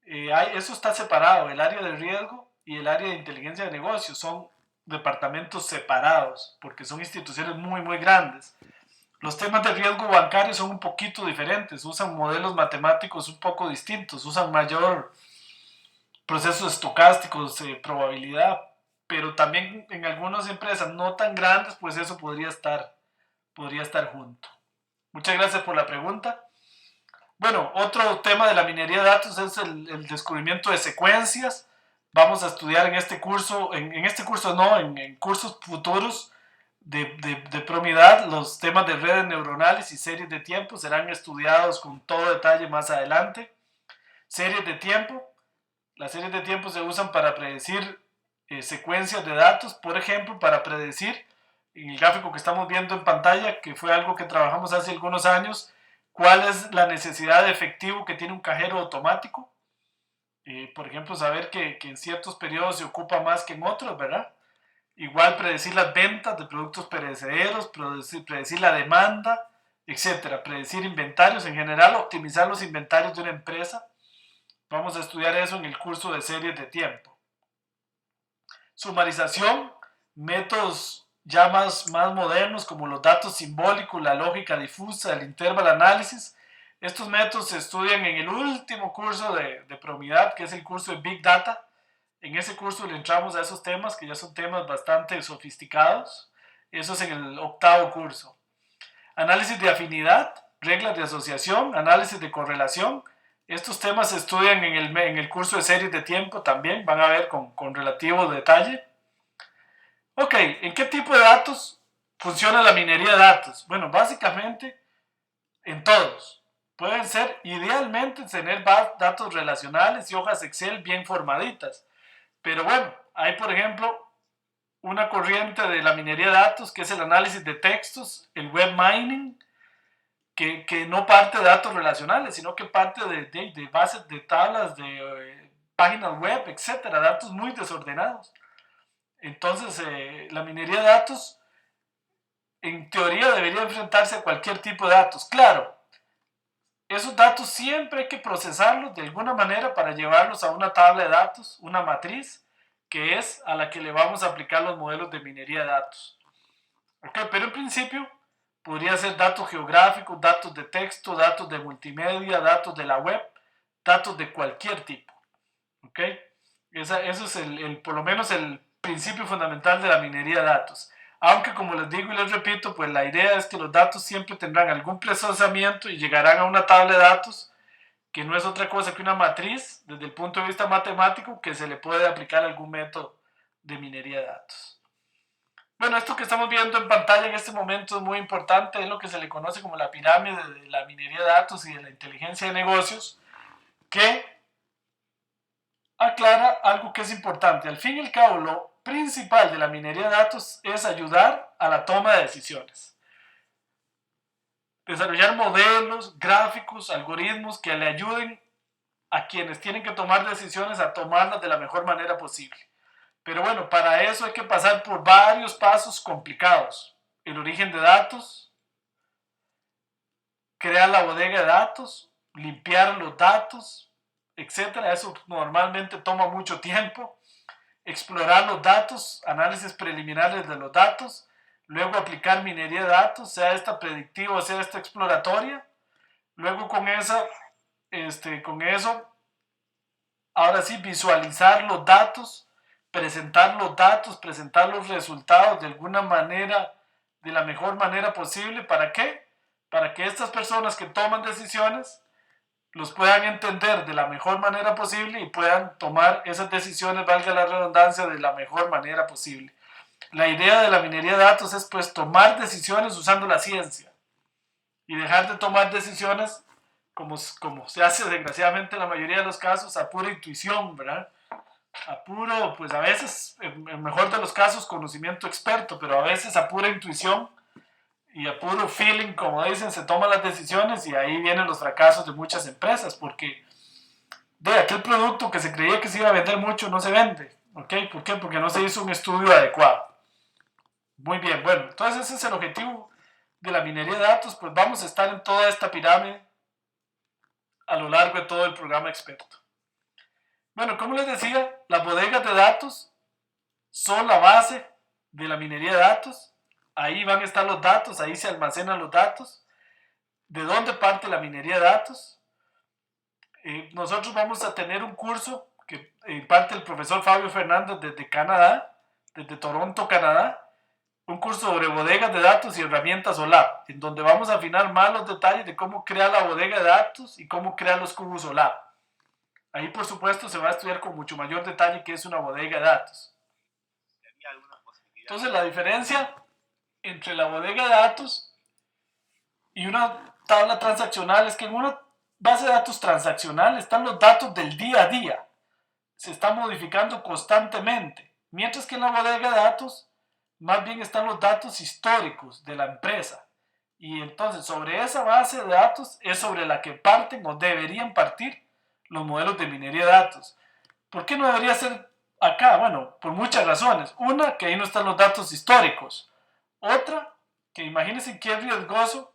eso está separado, el área de riesgo y el área de inteligencia de negocios son departamentos separados porque son instituciones muy grandes. Los temas de riesgo bancario son un poquito diferentes, usan modelos matemáticos un poco distintos, usan mayor procesos estocásticos, probabilidad, pero también en algunas empresas no tan grandes, pues eso podría estar junto. Muchas gracias por la pregunta. Bueno, otro tema de la minería de datos es el descubrimiento de secuencias. Vamos a estudiar en este curso, en cursos futuros de Promidad, los temas de redes neuronales y series de tiempo serán estudiados con todo detalle más adelante. Series de tiempo. Las series de tiempo se usan para predecir secuencias de datos, por ejemplo, para predecir, en el gráfico que estamos viendo en pantalla, que fue algo que trabajamos hace algunos años, cuál es la necesidad de efectivo que tiene un cajero automático. Por ejemplo, saber que en ciertos periodos se ocupa más que en otros, ¿verdad? Igual predecir las ventas de productos perecederos, predecir la demanda, etcétera. Predecir inventarios en general, optimizar los inventarios de una empresa. Vamos a estudiar eso en el curso de series de tiempo. Sumarización, métodos ya más modernos como los datos simbólicos, la lógica difusa, el interval análisis. Estos métodos se estudian en el último curso de Promidad, que es el curso de Big Data. En ese curso le entramos a esos temas que ya son temas bastante sofisticados. Eso es en el 8º curso. Análisis de afinidad, reglas de asociación, análisis de correlación. Estos temas se estudian en el curso de series de tiempo también, van a ver con relativo detalle. Ok, ¿en qué tipo de datos funciona la minería de datos? Bueno, básicamente en todos. Pueden ser idealmente tener datos relacionales y hojas Excel bien formaditas. Pero bueno, hay por ejemplo una corriente de la minería de datos que es el análisis de textos, el web mining, que no parte de datos relacionales, sino que parte de bases de tablas, de páginas web, etcétera, datos muy desordenados. Entonces, la minería de datos, en teoría, debería enfrentarse a cualquier tipo de datos. Claro, esos datos siempre hay que procesarlos de alguna manera para llevarlos a una tabla de datos, una matriz, que es a la que le vamos a aplicar los modelos de minería de datos. Okay, pero en principio podría ser datos geográficos, datos de texto, datos de multimedia, datos de la web, datos de cualquier tipo. Okay, eso es por lo menos el principio fundamental de la minería de datos. Aunque como les digo y les repito, pues la idea es que los datos siempre tendrán algún procesamiento y llegarán a una tabla de datos que no es otra cosa que una matriz desde el punto de vista matemático que se le puede aplicar algún método de minería de datos. Bueno, esto que estamos viendo en pantalla en este momento es muy importante, es lo que se le conoce como la pirámide de la minería de datos y de la inteligencia de negocios, que aclara algo que es importante. Al fin y al cabo, lo principal de la minería de datos es ayudar a la toma de decisiones. Desarrollar modelos, gráficos, algoritmos que le ayuden a quienes tienen que tomar decisiones a tomarlas de la mejor manera posible. Pero bueno, para eso hay que pasar por varios pasos complicados. El origen de datos, crear la bodega de datos, limpiar los datos, etcétera. Eso normalmente toma mucho tiempo. Explorar los datos, análisis preliminares de los datos, luego aplicar minería de datos, sea esta predictiva o sea esta exploratoria. Luego con eso, ahora sí, visualizar los datos, presentar los resultados de alguna manera, de la mejor manera posible. ¿Para qué? Para que estas personas que toman decisiones los puedan entender de la mejor manera posible y puedan tomar esas decisiones, valga la redundancia, de la mejor manera posible. La idea de la minería de datos es pues tomar decisiones usando la ciencia y dejar de tomar decisiones como se hace desgraciadamente en la mayoría de los casos a pura intuición, ¿verdad? A puro, pues a veces, en el mejor de los casos, conocimiento experto, pero a veces a pura intuición y a puro feeling, como dicen, se toman las decisiones y ahí vienen los fracasos de muchas empresas, porque de aquel producto que se creía que se iba a vender mucho no se vende. ¿Ok? ¿Por qué? Porque no se hizo un estudio adecuado. Muy bien, bueno, entonces ese es el objetivo de la minería de datos, pues vamos a estar en toda esta pirámide a lo largo de todo el programa experto. Bueno, como les decía, las bodegas de datos son la base de la minería de datos. Ahí van a estar los datos, ahí se almacenan los datos. ¿De dónde parte la minería de datos? Nosotros vamos a tener un curso que imparte el profesor Fabio Fernández desde Canadá, desde Toronto, Canadá, un curso sobre bodegas de datos y herramientas OLAP, en donde vamos a afinar más los detalles de cómo crear la bodega de datos y cómo crear los cubos OLAP. Ahí, por supuesto, se va a estudiar con mucho mayor detalle qué es una bodega de datos. Entonces, la diferencia entre la bodega de datos y una tabla transaccional es que en una base de datos transaccional están los datos del día a día. Se está modificando constantemente. Mientras que en la bodega de datos, más bien están los datos históricos de la empresa. Y entonces, sobre esa base de datos es sobre la que parten o deberían partir los modelos de minería de datos. ¿Por qué no debería ser acá? Bueno, por muchas razones. Una, que ahí no están los datos históricos. Otra, que imagínense qué riesgoso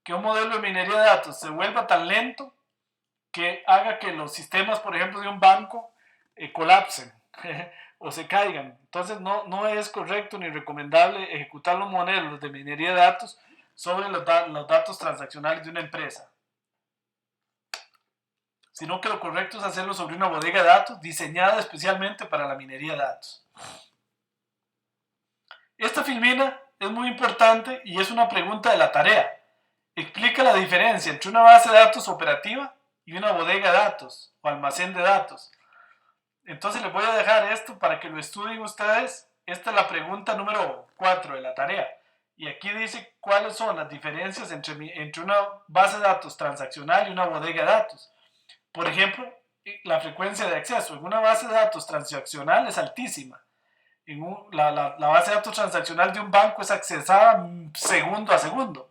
que un modelo de minería de datos se vuelva tan lento que haga que los sistemas, por ejemplo, de un banco colapsen o se caigan. Entonces no es correcto ni recomendable ejecutar los modelos de minería de datos sobre los datos transaccionales de una empresa. sino que lo correcto es hacerlo sobre una bodega de datos diseñada especialmente para la minería de datos. Esta filmina es muy importante y es una pregunta de la tarea. Explica la diferencia entre una base de datos operativa y una bodega de datos o almacén de datos. Entonces les voy a dejar esto para que lo estudien ustedes. Esta es la pregunta número 4 de la tarea. Y aquí dice cuáles son las diferencias entre una base de datos transaccional y una bodega de datos. Por ejemplo, la frecuencia de acceso en una base de datos transaccional es altísima. La base de datos transaccional de un banco es accesada segundo a segundo.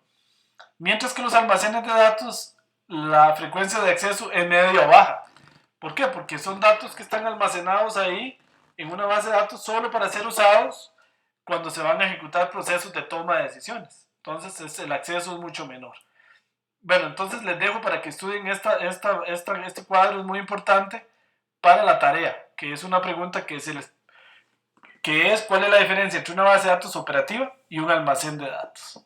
Mientras que los almacenes de datos, la frecuencia de acceso es media o baja. ¿Por qué? Porque son datos que están almacenados ahí en una base de datos solo para ser usados cuando se van a ejecutar procesos de toma de decisiones. Entonces el acceso es mucho menor. Bueno, entonces les dejo para que estudien este cuadro, es muy importante para la tarea, que es una pregunta que es ¿cuál es la diferencia entre una base de datos operativa y un almacén de datos?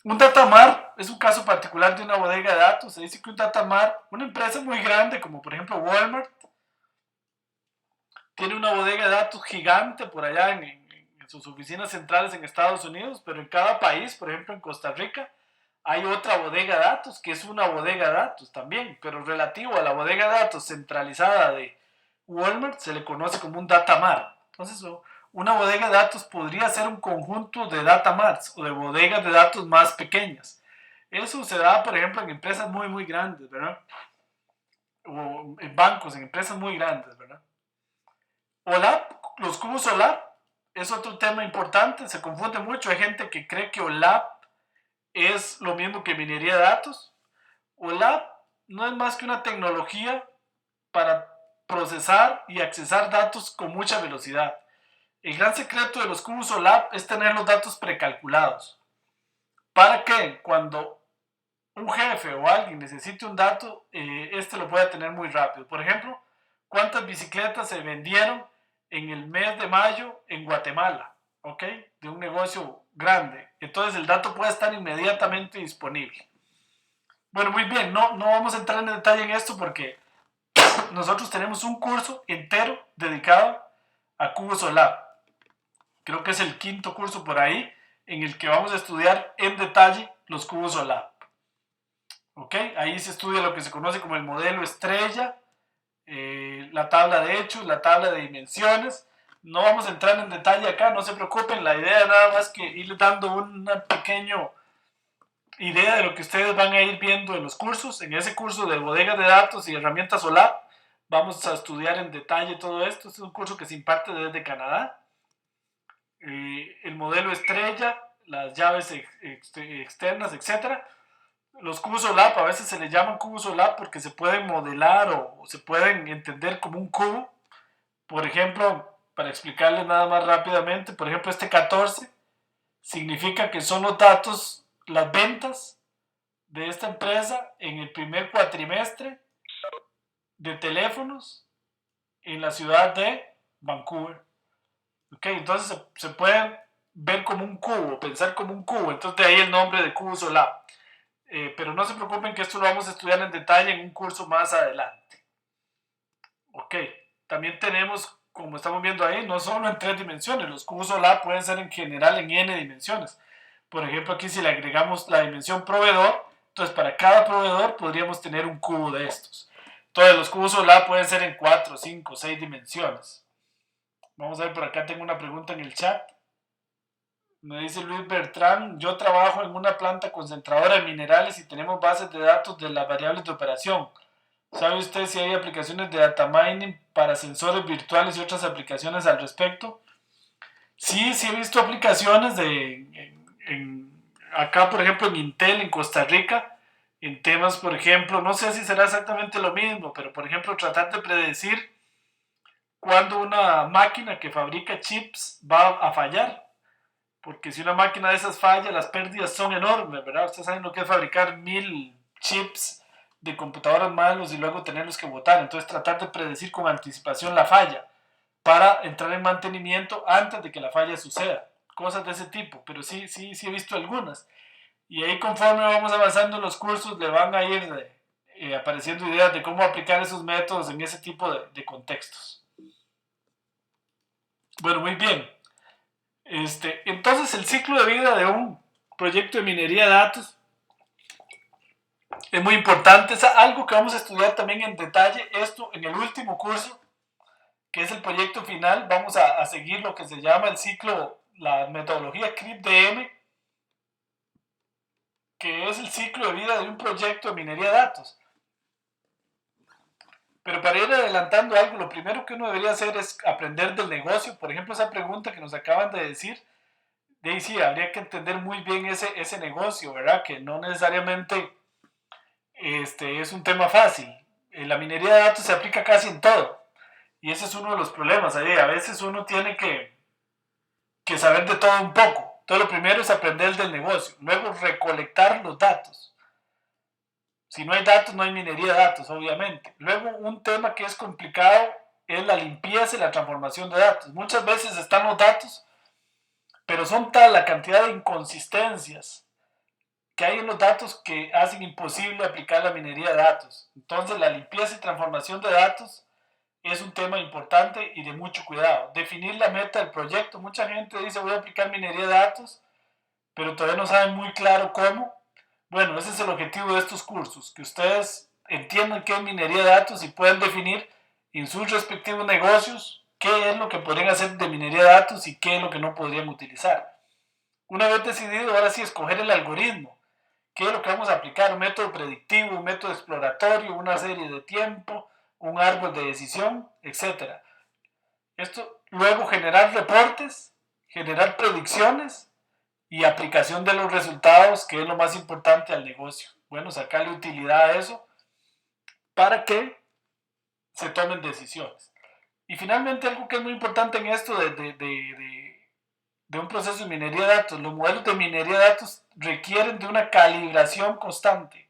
Un datamar es un caso particular de una bodega de datos. Se dice que un datamar, una empresa muy grande como por ejemplo Walmart, tiene una bodega de datos gigante por allá en sus oficinas centrales en Estados Unidos, pero en cada país, por ejemplo en Costa Rica, hay otra bodega de datos que es una bodega de datos también, pero relativo a la bodega de datos centralizada de Walmart se le conoce como un datamar. Entonces, una bodega de datos podría ser un conjunto de datamars o de bodegas de datos más pequeñas. Eso se da, por ejemplo, en empresas muy, muy grandes, ¿verdad? O en bancos, en empresas muy grandes, ¿verdad? OLAP, los cubos OLAP, es otro tema importante. Se confunde mucho. Hay gente que cree que OLAP es lo mismo que minería de datos. OLAP no es más que una tecnología para procesar y accesar datos con mucha velocidad. El gran secreto de los cubos OLAP es tener los datos precalculados. Para que cuando un jefe o alguien necesite un dato, este lo pueda tener muy rápido. Por ejemplo, ¿cuántas bicicletas se vendieron en el mes de mayo en Guatemala? ¿Ok? De un negocio grande. Entonces el dato puede estar inmediatamente disponible. Bueno, muy bien, no vamos a entrar en detalle en esto porque nosotros tenemos un curso entero dedicado a cubos OLAP. Creo que es el 5.º curso por ahí en el que vamos a estudiar en detalle los cubos OLAP. ¿Ok? Ahí se estudia lo que se conoce como el modelo estrella, la tabla de hechos, la tabla de dimensiones. No vamos a entrar en detalle acá, no se preocupen, la idea es nada más que ir dando una pequeña idea de lo que ustedes van a ir viendo en los cursos. En ese curso de bodegas de datos y herramientas OLAP vamos a estudiar en detalle todo esto. Este es un curso que se imparte desde Canadá. El modelo estrella, las llaves externas, etc. Los cubos OLAP a veces se les llaman cubos OLAP porque se pueden modelar o se pueden entender como un cubo. Por ejemplo, para explicarles nada más rápidamente, por ejemplo, este 14 significa que son los datos, las ventas de esta empresa en el primer cuatrimestre de teléfonos en la ciudad de Vancouver. Okay, entonces se pueden ver como un cubo, pensar como un cubo, entonces de ahí el nombre de cubos OLAP. Pero no se preocupen que esto lo vamos a estudiar en detalle en un curso más adelante. Ok, también tenemos, como estamos viendo ahí, no solo en 3 dimensiones, los cubos OLAP pueden ser en general en n dimensiones. Por ejemplo, aquí si le agregamos la dimensión proveedor, entonces para cada proveedor podríamos tener un cubo de estos. Entonces los cubos OLAP pueden ser en 4, 5, 6 dimensiones. Vamos a ver, por acá tengo una pregunta en el chat. Me dice Luis Bertrán, yo trabajo en una planta concentradora de minerales y tenemos bases de datos de las variables de operación. ¿Sabe usted si hay aplicaciones de data mining para sensores virtuales y otras aplicaciones al respecto? Sí he visto aplicaciones acá, por ejemplo, en Intel, en Costa Rica, en temas, por ejemplo, no sé si será exactamente lo mismo, pero por ejemplo, tratar de predecir cuándo una máquina que fabrica chips va a fallar. Porque si una máquina de esas falla, las pérdidas son enormes, ¿verdad? Ustedes saben lo que es fabricar 1000 chips de computadoras malos y luego tenerlos que botar. Entonces tratar de predecir con anticipación la falla para entrar en mantenimiento antes de que la falla suceda. Cosas de ese tipo, pero sí he visto algunas. Y ahí conforme vamos avanzando en los cursos le van a ir apareciendo ideas de cómo aplicar esos métodos en ese tipo de contextos. Bueno, muy bien. Entonces, el ciclo de vida de un proyecto de minería de datos es muy importante. Es algo que vamos a estudiar también en detalle. Esto en el último curso, que es el proyecto final. Vamos a seguir lo que se llama el ciclo, la metodología CRIP-DM, que es el ciclo de vida de un proyecto de minería de datos. Pero para ir adelantando algo, lo primero que uno debería hacer es aprender del negocio. Por ejemplo, esa pregunta que nos acaban de decir, de ahí sí, habría que entender muy bien ese negocio, ¿verdad? Que no necesariamente es un tema fácil. La minería de datos se aplica casi en todo. Y ese es uno de los problemas. A veces uno tiene que saber de todo un poco. Entonces lo primero es aprender del negocio. Luego recolectar los datos. Si no hay datos, no hay minería de datos, obviamente. Luego un tema que es complicado es la limpieza y la transformación de datos. Muchas veces están los datos, pero son tal la cantidad de inconsistencias que hay en los datos que hacen imposible aplicar la minería de datos. Entonces la limpieza y transformación de datos es un tema importante y de mucho cuidado. Definir la meta del proyecto. Mucha gente dice voy a aplicar minería de datos, pero todavía no saben muy claro cómo. Bueno, ese es el objetivo de estos cursos, que ustedes entiendan qué es minería de datos y puedan definir en sus respectivos negocios qué es lo que podrían hacer de minería de datos y qué es lo que no podrían utilizar. Una vez decidido, ahora sí, escoger el algoritmo. ¿Qué es lo que vamos a aplicar? Un método predictivo, un método exploratorio, una serie de tiempo, un árbol de decisión, etc. Esto, luego generar reportes, generar predicciones y aplicación de los resultados, que es lo más importante al negocio. Bueno, sacarle utilidad a eso para que se tomen decisiones. Y finalmente, algo que es muy importante en esto de un proceso de minería de datos, los modelos de minería de datos requieren de una calibración constante.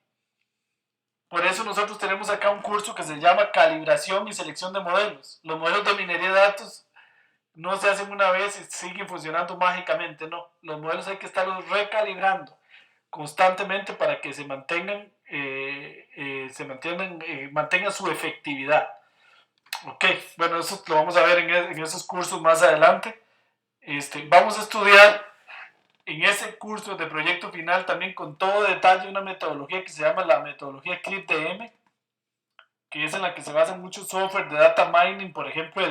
Por eso nosotros tenemos acá un curso que se llama Calibración y Selección de Modelos. Los modelos de minería de datos no se hacen una vez y siguen funcionando mágicamente, no. Los modelos hay que estarlos recalibrando constantemente para que se mantengan, mantengan su efectividad. Ok, bueno, eso lo vamos a ver en esos cursos más adelante. Vamos a estudiar en ese curso de proyecto final también con todo detalle una metodología que se llama la metodología CRIP-DM, que es en la que se basan muchos software de data mining, por ejemplo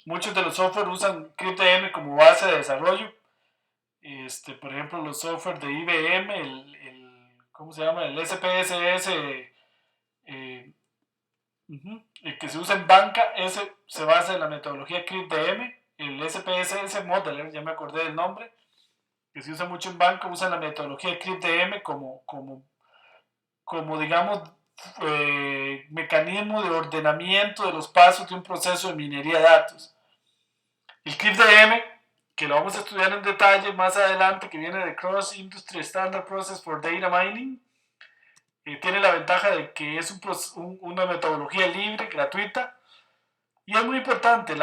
muchos de los software usan CRIP-DM como base de desarrollo. Por ejemplo, los software de IBM, ¿cómo se llama? El SPSS, el que se usa en banca, ese se basa en la metodología CRIP-DM. El SPSS Modeler, ya me acordé del nombre, que se usa mucho en banca, usa la metodología CRIP-DM como digamos, mecanismo de ordenamiento de los pasos de un proceso de minería de datos. El CRIP-DM, que lo vamos a estudiar en detalle más adelante, que viene de Cross Industry Standard Process for Data Mining, tiene la ventaja de que es una metodología libre, gratuita, y es muy importante,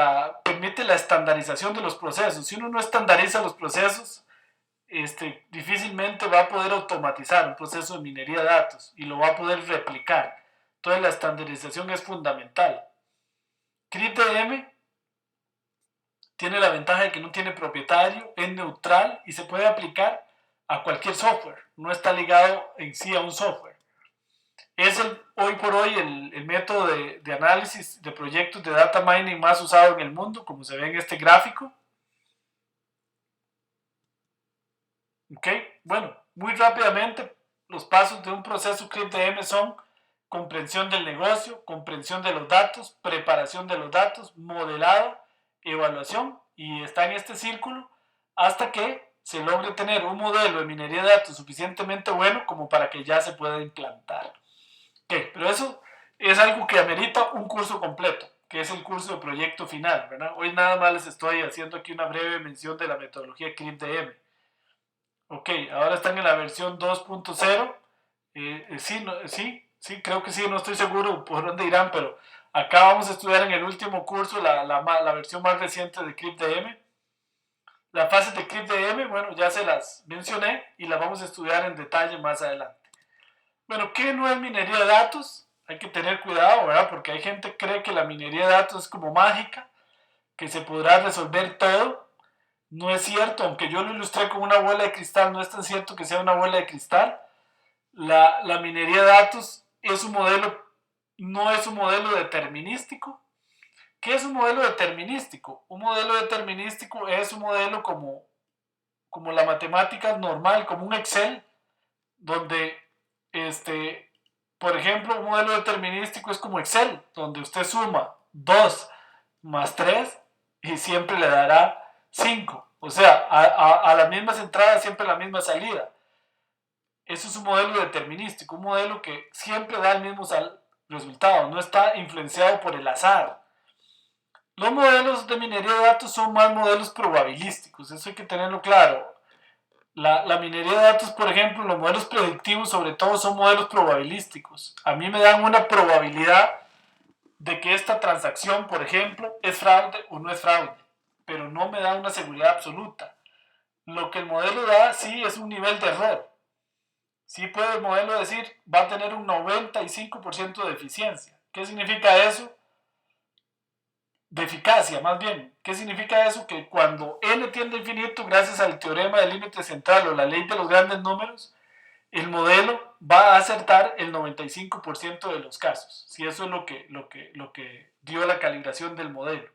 permite la estandarización de los procesos. Si uno no estandariza los procesos, difícilmente va a poder automatizar un proceso de minería de datos y lo va a poder replicar. Entonces la estandarización es fundamental. CRIP-DM tiene la ventaja de que no tiene propietario, es neutral y se puede aplicar a cualquier software. No está ligado en sí a un software. Es hoy por hoy el método de análisis de proyectos de data mining más usado en el mundo, como se ve en este gráfico. Ok, bueno, muy rápidamente, los pasos de un proceso CRIP-DM son comprensión del negocio, comprensión de los datos, preparación de los datos, modelado, evaluación, y está en este círculo hasta que se logre tener un modelo de minería de datos suficientemente bueno como para que ya se pueda implantar. Okay, pero eso es algo que amerita un curso completo, que es el curso de proyecto final, ¿verdad? Hoy nada más les estoy haciendo aquí una breve mención de la metodología CRIP-DM. Ok, ahora están en la versión 2.0. Sí, creo que sí, no estoy seguro por dónde irán, pero acá vamos a estudiar en el último curso la versión más reciente de CRIP-DM. Las fases de clip de M, bueno, ya se las mencioné y las vamos a estudiar en detalle más adelante. Bueno, ¿qué no es minería de datos? Hay que tener cuidado, ¿verdad? Porque hay gente que cree que la minería de datos es como mágica, que se podrá resolver todo. No es cierto, aunque yo lo ilustré con una bola de cristal, no es tan cierto que sea una bola de cristal. La minería de datos es un modelo, no es un modelo determinístico. ¿Qué es un modelo determinístico? Un modelo determinístico es un modelo como la matemática normal, como un Excel, donde, por ejemplo, un modelo determinístico es como Excel, donde usted suma 2 más 3 y siempre le dará 5. O sea, a las mismas entradas siempre la misma salida. Eso es un modelo determinístico, un modelo que siempre da el mismo resultado, no está influenciado por el azar. Los modelos de minería de datos son más modelos probabilísticos, eso hay que tenerlo claro. La minería de datos, por ejemplo, los modelos predictivos sobre todo son modelos probabilísticos. A mí me dan una probabilidad de que esta transacción, por ejemplo, es fraude o no es fraude, pero no me da una seguridad absoluta. Lo que el modelo da sí es un nivel de error. Sí puede el modelo decir va a tener un 95% de eficiencia. ¿Qué significa eso? De eficacia, más bien. ¿Qué significa eso? Que cuando n tiende a infinito, gracias al teorema del límite central o la ley de los grandes números, el modelo va a acertar el 95% de los casos. Si eso es lo que dio la calibración del modelo.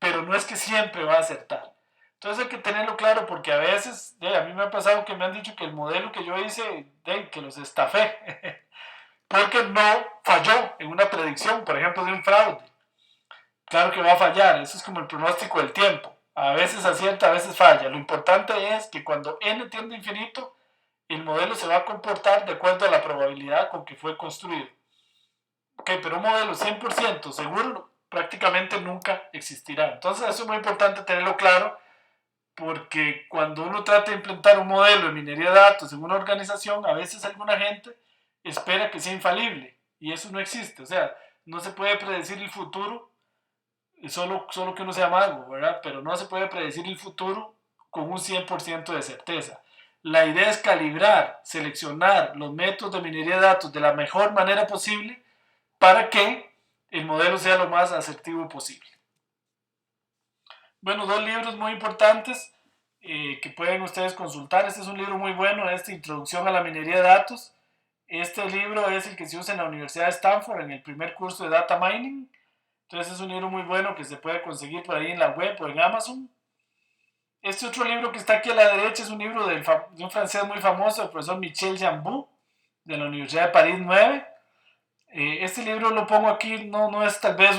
Pero no es que siempre va a acertar. Entonces hay que tenerlo claro porque a veces, a mí me ha pasado que me han dicho que el modelo que yo hice, que los estafé, porque no falló en una predicción, por ejemplo, de un fraude. Claro que va a fallar, eso es como el pronóstico del tiempo. A veces acierta, a veces falla. Lo importante es que cuando n tiende a infinito, el modelo se va a comportar de acuerdo a la probabilidad con que fue construido. Ok, pero un modelo 100% seguro prácticamente nunca existirá. Entonces eso es muy importante tenerlo claro porque cuando uno trata de implementar un modelo de minería de datos en una organización, a veces alguna gente espera que sea infalible y eso no existe. O sea, no se puede predecir el futuro, solo que uno sea mago, ¿verdad? Pero no se puede predecir el futuro con un 100% de certeza. La idea es calibrar, seleccionar los métodos de minería de datos de la mejor manera posible para que el modelo sea lo más asertivo posible. Bueno, dos libros muy importantes que pueden ustedes consultar. Este es un libro muy bueno, Introducción a la minería de datos. Este libro es el que se usa en la Universidad de Stanford en el primer curso de Data Mining. Entonces es un libro muy bueno que se puede conseguir por ahí en la web o en Amazon. Este otro libro que está aquí a la derecha es un libro de un francés muy famoso, el profesor Michel Jambou, de la Universidad de París 9. Este libro lo pongo aquí, no es tal vez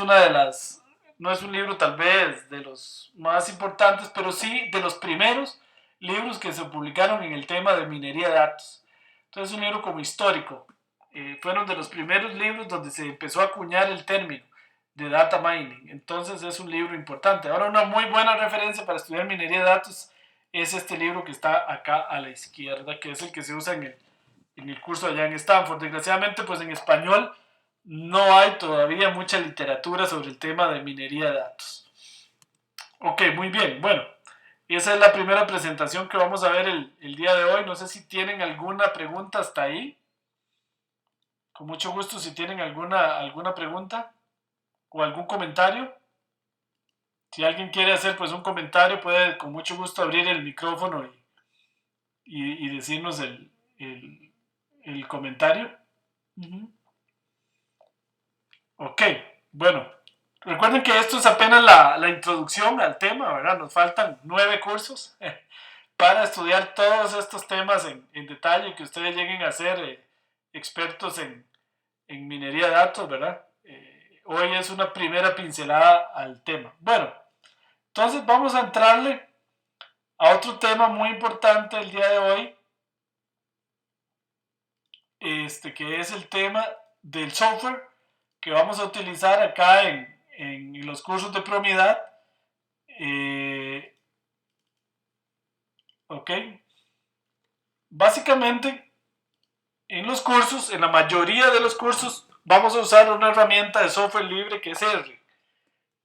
no es un libro tal vez de los más importantes, pero sí de los primeros libros que se publicaron en el tema de minería de datos. Entonces es un libro como histórico. Fueron de los primeros libros donde se empezó a acuñar el término de data mining. Entonces es un libro importante. Ahora una muy buena referencia para estudiar minería de datos es este libro que está acá a la izquierda, que es el que se usa en el curso allá en Stanford. Desgraciadamente, pues en español no hay todavía mucha literatura sobre el tema de minería de datos. Ok, muy bien. Bueno, esa es la primera presentación que vamos a ver el día de hoy. No sé si tienen alguna pregunta hasta ahí. Con mucho gusto si tienen alguna pregunta o algún comentario. Si alguien quiere hacer pues un comentario, puede con mucho gusto abrir el micrófono y decirnos el comentario. Ok, bueno, recuerden que esto es apenas la introducción al tema, ¿verdad? Nos faltan 9 cursos para estudiar todos estos temas en detalle y que ustedes lleguen a ser expertos en minería de datos, ¿verdad? Hoy es una primera pincelada al tema. Bueno, entonces vamos a entrarle a otro tema muy importante el día de hoy, que es el tema del software que vamos a utilizar acá en los cursos de Promidad. Ok. Básicamente, en los cursos, en la mayoría de los cursos, vamos a usar una herramienta de software libre que es R.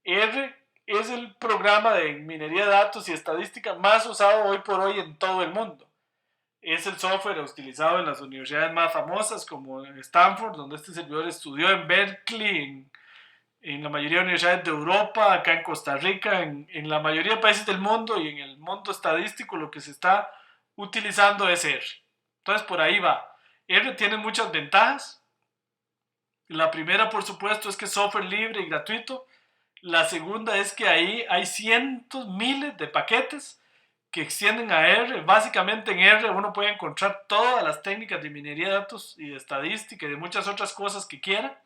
R es el programa de minería de datos y estadística más usado hoy por hoy en todo el mundo. Es el software utilizado en las universidades más famosas como Stanford, donde este servidor estudió, en Berkeley, en la mayoría de universidades de Europa, acá en Costa Rica, en la mayoría de países del mundo, y en el mundo estadístico lo que se está utilizando es R. Entonces por ahí va. R tiene muchas ventajas. La primera, por supuesto, es que es software libre y gratuito. La segunda es que ahí hay cientos, miles de paquetes que extienden a R. Básicamente en R uno puede encontrar todas las técnicas de minería de datos y de estadística y de muchas otras cosas que quiera.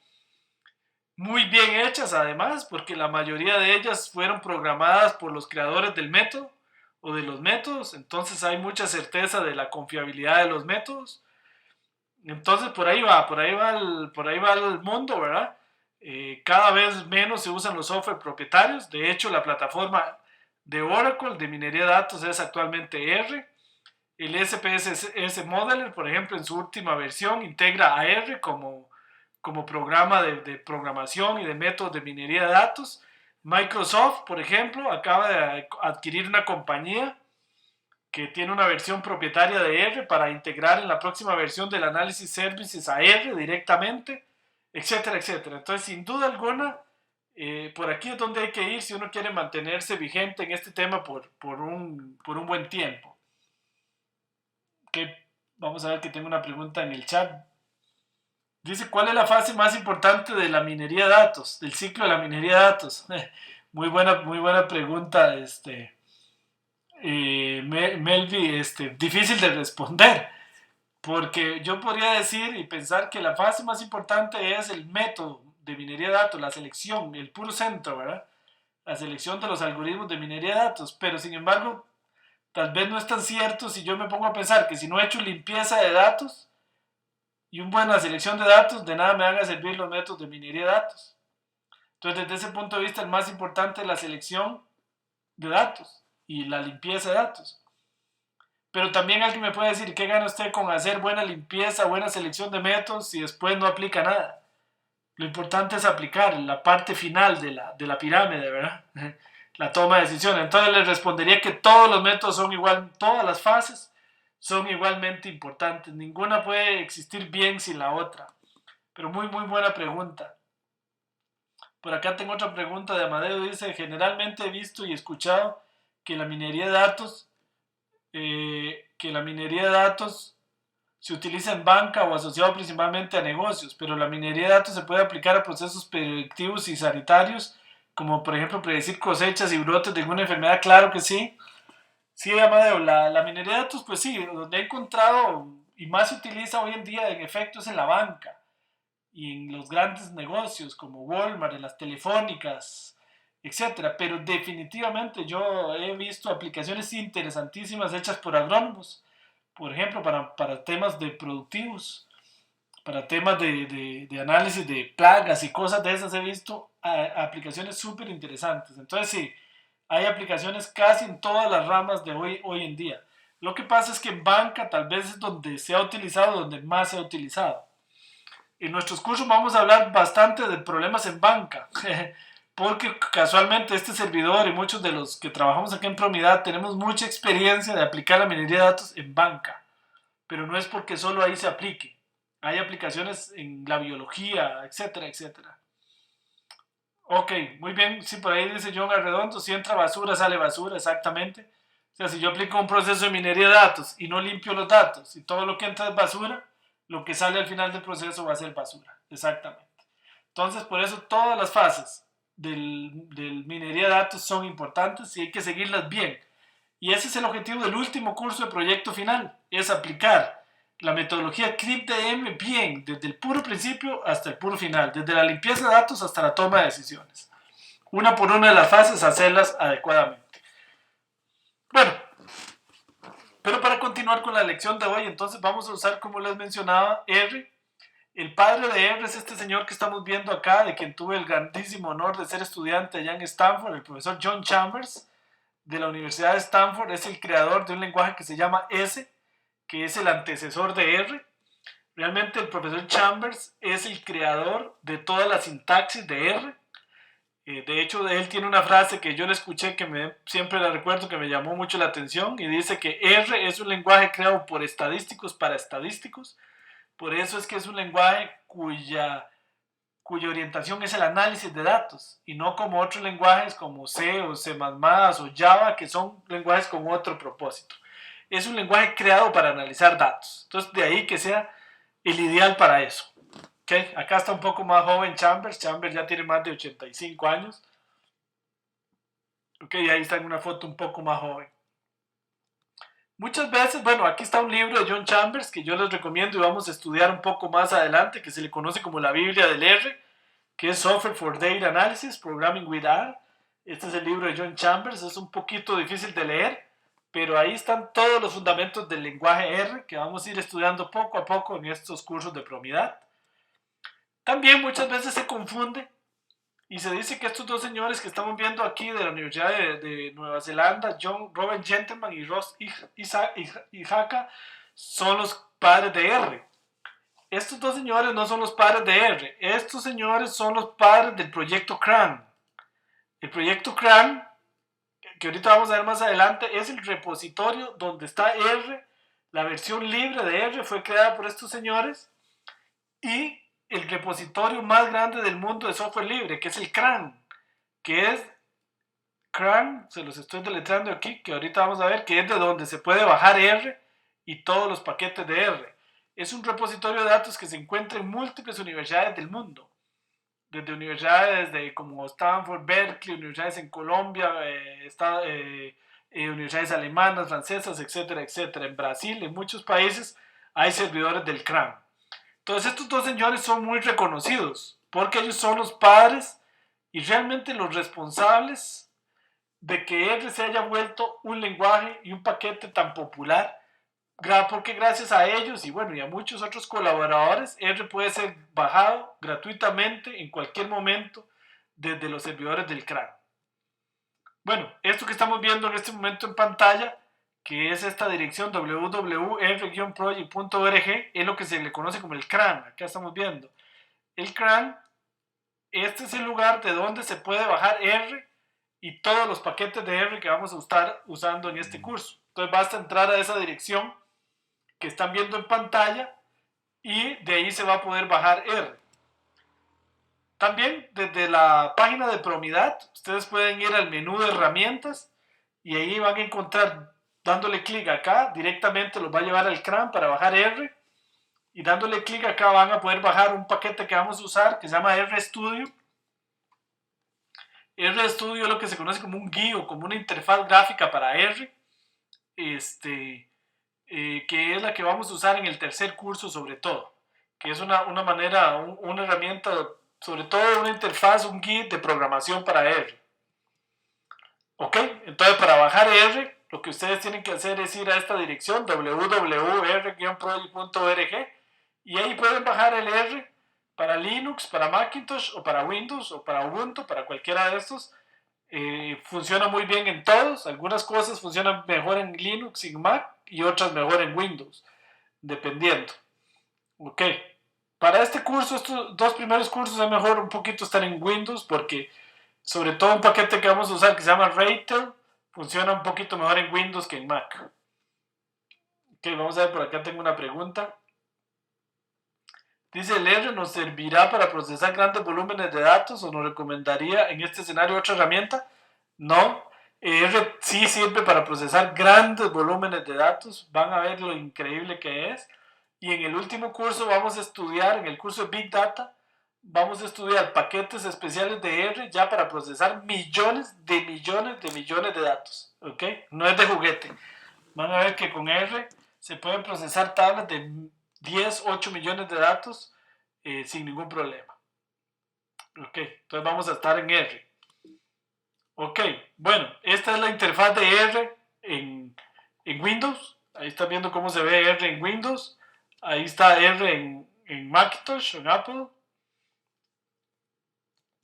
Muy bien hechas además, porque la mayoría de ellas fueron programadas por los creadores del método o de los métodos. Entonces hay mucha certeza de la confiabilidad de los métodos. Entonces por ahí va el mundo, ¿verdad? Cada vez menos se usan los software propietarios. De hecho, la plataforma de Oracle de minería de datos es actualmente R. El SPSS Modeler, por ejemplo, en su última versión integra a R como programa de programación y de métodos de minería de datos. Microsoft, por ejemplo, acaba de adquirir una compañía que tiene una versión propietaria de R para integrar en la próxima versión del Analysis Services a R directamente, etcétera, etcétera. Entonces, sin duda alguna, por aquí es donde hay que ir si uno quiere mantenerse vigente en este tema por un buen tiempo. Vamos a ver que tengo una pregunta en el chat. Dice, ¿cuál es la fase más importante de la minería de datos, del ciclo de la minería de datos? Muy buena pregunta, Melvi, difícil de responder, porque yo podría decir y pensar que la fase más importante es el método de minería de datos, la selección, el puro centro, ¿verdad? La selección de los algoritmos de minería de datos, pero sin embargo, tal vez no es tan cierto si yo me pongo a pensar que si no he hecho limpieza de datos y una buena selección de datos, de nada me van a servir los métodos de minería de datos. Entonces, desde ese punto de vista, el más importante es la selección de datos y la limpieza de datos. Pero también alguien me puede decir, ¿qué gana usted con hacer buena limpieza, buena selección de métodos si después no aplica nada? Lo importante es aplicar la parte final de la pirámide, ¿verdad? La toma de decisiones. Entonces les respondería que todos los métodos son igual, todas las fases son igualmente importantes. Ninguna puede existir bien sin la otra. Pero muy buena pregunta. Por acá tengo otra pregunta de Amadeo. Dice, generalmente he visto y escuchado que la minería de datos se utiliza en banca o asociado principalmente a negocios, pero la minería de datos se puede aplicar a procesos predictivos y sanitarios, como por ejemplo predecir cosechas y brotes de alguna enfermedad. Claro que sí. Sí, Amadeo, la minería de datos, pues sí, donde he encontrado y más se utiliza hoy en día en efecto es en la banca y en los grandes negocios como Walmart, en las telefónicas, etcétera. Pero definitivamente yo he visto aplicaciones interesantísimas hechas por agrónomos, por ejemplo, para temas de productivos, para temas de análisis de plagas y cosas de esas. He visto aplicaciones súper interesantes. Entonces sí, hay aplicaciones casi en todas las ramas de hoy en día. Lo que pasa es que en banca tal vez es donde se ha utilizado, donde más se ha utilizado. En nuestros cursos vamos a hablar bastante de problemas en banca, porque casualmente este servidor y muchos de los que trabajamos aquí en Promidad tenemos mucha experiencia de aplicar la minería de datos en banca, pero no es porque solo ahí se aplique. Hay aplicaciones en la biología, etcétera, etcétera. Ok, muy bien. Sí, por ahí dice John Arredondo, si entra basura, sale basura, exactamente. O sea, si yo aplico un proceso de minería de datos y no limpio los datos y todo lo que entra es basura, lo que sale al final del proceso va a ser basura, exactamente. Entonces, por eso todas las fases del minería de datos son importantes y hay que seguirlas bien. Y ese es el objetivo del último curso de proyecto final, es aplicar la metodología CRIP-DM bien, desde el puro principio hasta el puro final, desde la limpieza de datos hasta la toma de decisiones. Una por una de las fases, hacerlas adecuadamente. Bueno, pero para continuar con la lección de hoy, entonces vamos a usar, como les mencionaba, R. El padre de R es este señor que estamos viendo acá, de quien tuve el grandísimo honor de ser estudiante allá en Stanford, el profesor John Chambers, de la Universidad de Stanford. Es el creador de un lenguaje que se llama S, que es el antecesor de R. Realmente el profesor Chambers es el creador de toda la sintaxis de R. De hecho, él tiene una frase que yo le escuché siempre la recuerdo, que me llamó mucho la atención, y dice que R es un lenguaje creado por estadísticos para estadísticos. Por eso es que es un lenguaje cuya orientación es el análisis de datos, y no como otros lenguajes como C o C++ o Java, que son lenguajes con otro propósito. Es un lenguaje creado para analizar datos. Entonces, de ahí que sea el ideal para eso. Okay. Acá está un poco más joven Chambers. Chambers ya tiene más de 85 años. Ok, ahí está en una foto un poco más joven. Muchas veces, bueno, aquí está un libro de John Chambers que yo les recomiendo y vamos a estudiar un poco más adelante, que se le conoce como la Biblia del R, que es Software for Data Analysis, Programming with R. Este es el libro de John Chambers, es un poquito difícil de leer, pero ahí están todos los fundamentos del lenguaje R que vamos a ir estudiando poco a poco en estos cursos de Promidad. También muchas veces se confunde y se dice que estos dos señores que estamos viendo aquí de la Universidad de Nueva Zelanda, Robert Gentleman y Ross Ijaka, son los padres de R. Estos dos señores no son los padres de R. Estos señores son los padres del proyecto CRAN. El proyecto CRAN, que ahorita vamos a ver más adelante, es el repositorio donde está R. La versión libre de R fue creada por estos señores, y el repositorio más grande del mundo de software libre, que es el CRAN, que es CRAN, se los estoy deletreando aquí, que ahorita vamos a ver, que es de donde se puede bajar R y todos los paquetes de R. Es un repositorio de datos que se encuentra en múltiples universidades del mundo, desde universidades como Stanford, Berkeley, universidades en Colombia, universidades alemanas, francesas, etcétera, etcétera. En Brasil, en muchos países, hay servidores del CRAN. Entonces estos dos señores son muy reconocidos porque ellos son los padres y realmente los responsables de que R se haya vuelto un lenguaje y un paquete tan popular, porque gracias a ellos y bueno, y a muchos otros colaboradores, R puede ser bajado gratuitamente en cualquier momento desde los servidores del CRAN. Bueno, esto que estamos viendo en este momento en pantalla, que es esta dirección www.r-project.org, es lo que se le conoce como el CRAN. Acá estamos viendo el CRAN. Este es el lugar de donde se puede bajar R y todos los paquetes de R que vamos a estar usando en este curso. Entonces basta entrar a esa dirección que están viendo en pantalla y de ahí se va a poder bajar R. También desde la página de Promidad ustedes pueden ir al menú de herramientas y ahí van a encontrar, dándole clic acá, directamente los va a llevar al CRAN para bajar R, y dándole clic acá van a poder bajar un paquete que vamos a usar que se llama RStudio. RStudio es lo que se conoce como un GUI o como una interfaz gráfica para R, que es la que vamos a usar en el tercer curso sobre todo, que es una herramienta, sobre todo una interfaz, un GUI de programación para R. Ok, entonces para bajar R, lo que ustedes tienen que hacer es ir a esta dirección www.r-project.org y ahí pueden bajar el R para Linux, para Macintosh o para Windows o para Ubuntu, para cualquiera de estos. Funciona muy bien en todos. Algunas cosas funcionan mejor en Linux y en Mac y otras mejor en Windows, dependiendo. Ok, para este curso, estos dos primeros cursos es mejor un poquito estar en Windows porque sobre todo un paquete que vamos a usar que se llama Ratel funciona un poquito mejor en Windows que en Mac. Ok, vamos a ver, por acá tengo una pregunta. Dice, ¿el R nos servirá para procesar grandes volúmenes de datos o nos recomendaría en este escenario otra herramienta? No, R sí sirve para procesar grandes volúmenes de datos. Van a ver lo increíble que es. Y en el último curso vamos a estudiar, en el curso de Big Data, vamos a estudiar paquetes especiales de R ya para procesar millones de datos. ¿Ok? No es de juguete. Van a ver que con R se pueden procesar tablas de 10, 8 millones de datos sin ningún problema. Ok, entonces vamos a estar en R. Ok, bueno, esta es la interfaz de R en Windows. Ahí están viendo cómo se ve R en Windows. Ahí está R en Macintosh, en Apple.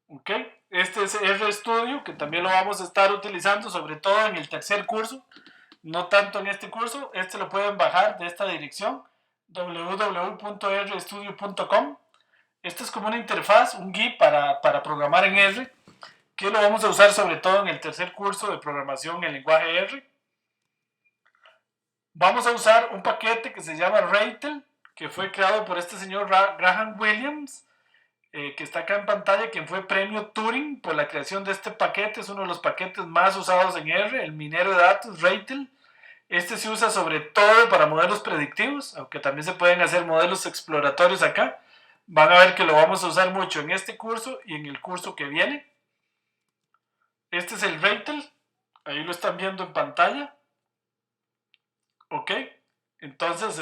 Ok, este es RStudio, que también lo vamos a estar utilizando, sobre todo en el tercer curso. No tanto en este curso. Este lo pueden bajar de esta dirección www.rstudio.com. Esta es como una interfaz, un GUI para programar en R. que lo vamos a usar sobre todo en el tercer curso de programación en lenguaje R. Vamos a usar un paquete que se llama REITL, que fue creado por este señor Graham Williams, que está acá en pantalla, quien fue premio Turing por la creación de este paquete. Es uno de los paquetes más usados en R, el minero de datos, REITL. Este se usa sobre todo para modelos predictivos, aunque también se pueden hacer modelos exploratorios acá. Van a ver que lo vamos a usar mucho en este curso y en el curso que viene. Este es el REITL, ahí lo están viendo en pantalla. Ok, entonces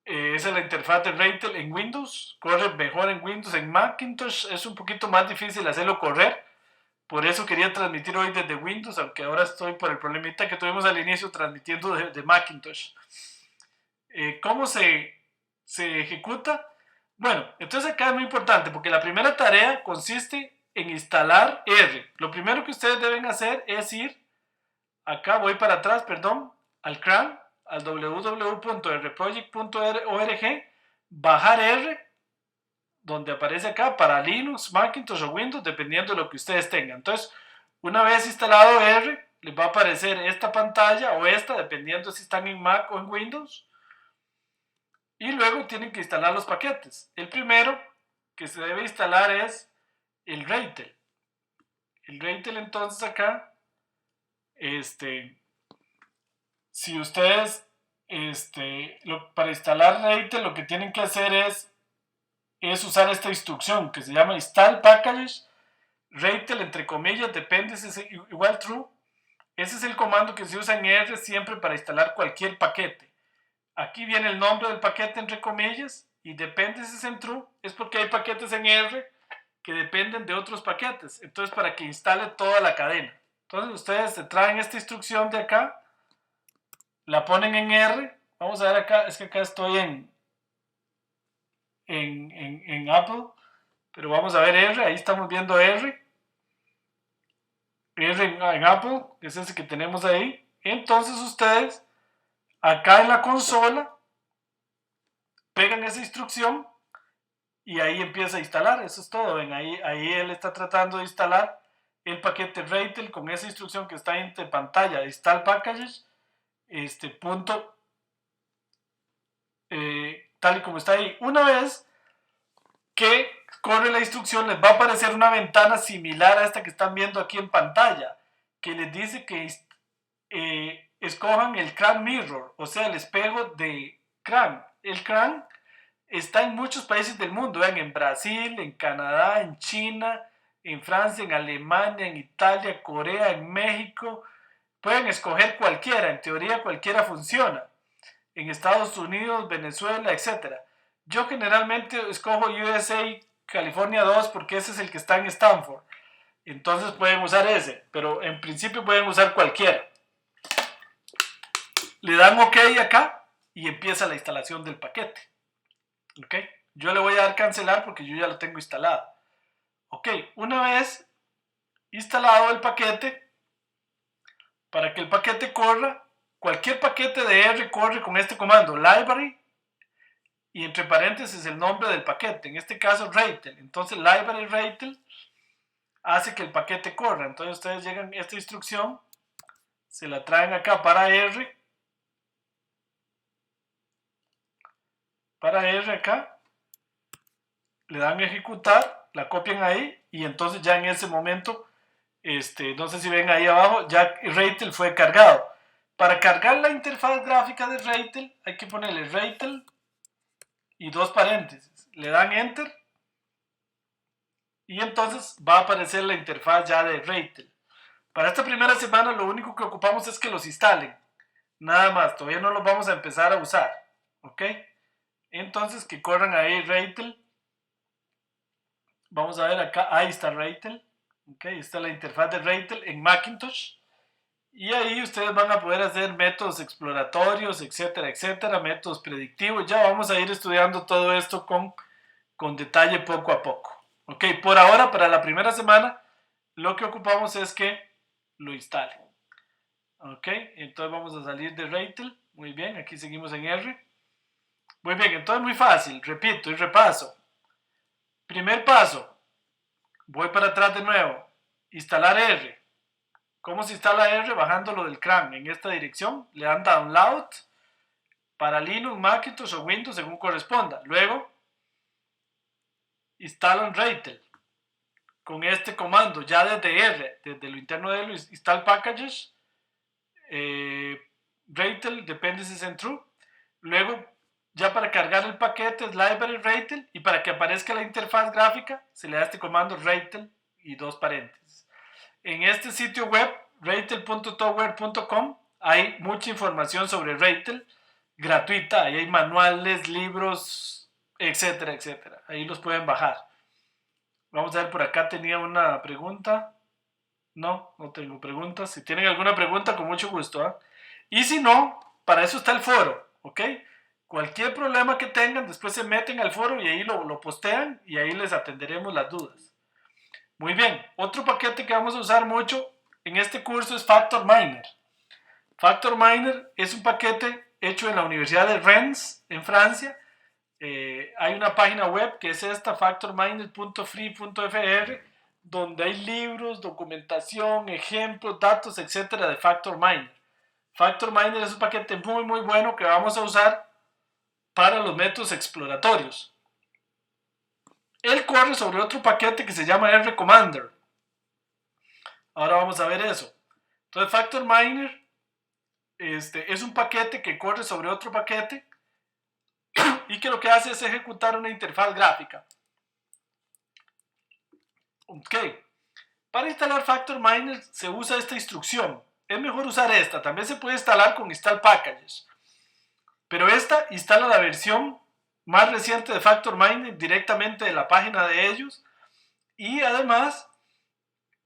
esa es la interfaz de REITL en Windows. Corre mejor en Windows. En Macintosh es un poquito más difícil hacerlo correr. Por eso quería transmitir hoy desde Windows, aunque ahora estoy por el problemita que tuvimos al inicio transmitiendo de Macintosh. ¿Cómo se ejecuta? Bueno, entonces acá es muy importante porque la primera tarea consiste en instalar R. Lo primero que ustedes deben hacer es ir, acá voy para atrás, perdón, al CRAN, al www.rproject.org, bajar R, donde aparece acá para Linux, Macintosh o Windows, dependiendo de lo que ustedes tengan. Entonces, una vez instalado R, les va a aparecer esta pantalla o esta, dependiendo si están en Mac o en Windows. Y luego tienen que instalar los paquetes. El primero que se debe instalar es el REITL. El REITL, entonces acá, si ustedes, para instalar REITL, lo que tienen que hacer es usar esta instrucción que se llama install packages REITL, entre comillas, dependencies igual true. Ese es el comando que se usa en R siempre para instalar cualquier paquete. Aquí viene el nombre del paquete entre comillas y dependencies en true es porque hay paquetes en R que dependen de otros paquetes. Entonces, para que instale toda la cadena. Entonces, ustedes se traen esta instrucción de acá, la ponen en R. Vamos a ver acá, es que acá estoy en Apple, pero vamos a ver R, ahí estamos viendo R en Apple, que es ese que tenemos ahí. Entonces ustedes acá en la consola pegan esa instrucción y ahí empieza a instalar. Eso es todo. Ven, ahí él está tratando de instalar el paquete REITL con esa instrucción que está en pantalla, install packages, punto, tal y como está ahí. Una vez que corre la instrucción, les va a aparecer una ventana similar a esta que están viendo aquí en pantalla, que les dice que escojan el CRAN Mirror, o sea, el espejo de CRAN. El CRAN está en muchos países del mundo, vean, en Brasil, en Canadá, en China, en Francia, en Alemania, en Italia, Corea, en México. Pueden escoger cualquiera, en teoría cualquiera funciona. En Estados Unidos, Venezuela, etc. Yo generalmente escojo USA California 2 porque ese es el que está en Stanford. Entonces pueden usar ese, pero en principio pueden usar cualquiera. Le dan OK acá y empieza la instalación del paquete. ¿Ok? Yo le voy a dar cancelar porque yo ya lo tengo instalado. Ok, una vez instalado el paquete, para que el paquete corra, cualquier paquete de R corre con este comando, library, y entre paréntesis el nombre del paquete, en este caso REITL. Entonces library REITL hace que el paquete corra. Entonces ustedes llegan a esta instrucción, se la traen acá para R acá, le dan a ejecutar, la copian ahí y entonces ya en ese momento, no sé si ven ahí abajo, ya REITL fue cargado. Para cargar la interfaz gráfica de REITL hay que ponerle REITL y dos paréntesis, le dan enter y entonces va a aparecer la interfaz ya de REITL. Para esta primera semana lo único que ocupamos es que los instalen, nada más, todavía no los vamos a empezar a usar, ¿ok? Entonces que corran ahí REITL. Vamos a ver acá, ahí está REITL, ¿ok? Está la interfaz de REITL en Macintosh. Y ahí ustedes van a poder hacer métodos exploratorios, etcétera, etcétera, métodos predictivos. Ya vamos a ir estudiando todo esto con detalle poco a poco. Ok, por ahora, para la primera semana, lo que ocupamos es que lo instalen. Ok, entonces vamos a salir de REITL. Muy bien, aquí seguimos en R. Muy bien, entonces muy fácil, repito y repaso. Primer paso, Voy para atrás de nuevo. Instalar R. ¿Cómo se instala R? Bajándolo del CRAN en esta dirección. Le dan download para Linux, Macintosh o Windows según corresponda. Luego instalan RTL con este comando ya desde R, desde lo interno de él, install packages, RTL dependencies and true. Luego ya para cargar el paquete es library RTL, y para que aparezca la interfaz gráfica se le da este comando RTL y dos paréntesis. En este sitio web rtl.toware.com hay mucha información sobre RTL gratuita. Ahí hay manuales, libros, etcétera, etcétera. Ahí los pueden bajar. Vamos a ver, por acá tenía una pregunta. No tengo preguntas. Si tienen alguna pregunta, con mucho gusto. ¿Eh? Y si no, para eso está el foro, ¿ok? Cualquier problema que tengan, después se meten al foro y ahí lo postean y ahí les atenderemos las dudas. Muy bien, otro paquete que vamos a usar mucho en este curso es Factor Miner. Factor Miner es un paquete hecho en la Universidad de Rennes, en Francia. Hay una página web que es esta, factorminer.free.fr, donde hay libros, documentación, ejemplos, datos, etcétera, de Factor Miner. Factor Miner es un paquete muy, muy bueno que vamos a usar para los métodos exploratorios. Él corre sobre otro paquete que se llama RCommander. Ahora vamos a ver eso. Entonces, Factor Miner es un paquete que corre sobre otro paquete y que lo que hace es ejecutar una interfaz gráfica. Ok. Para instalar Factor Miner se usa esta instrucción. Es mejor usar esta. También se puede instalar con install packages. Pero esta instala la versión más reciente de Factor Miner directamente de la página de ellos. Y además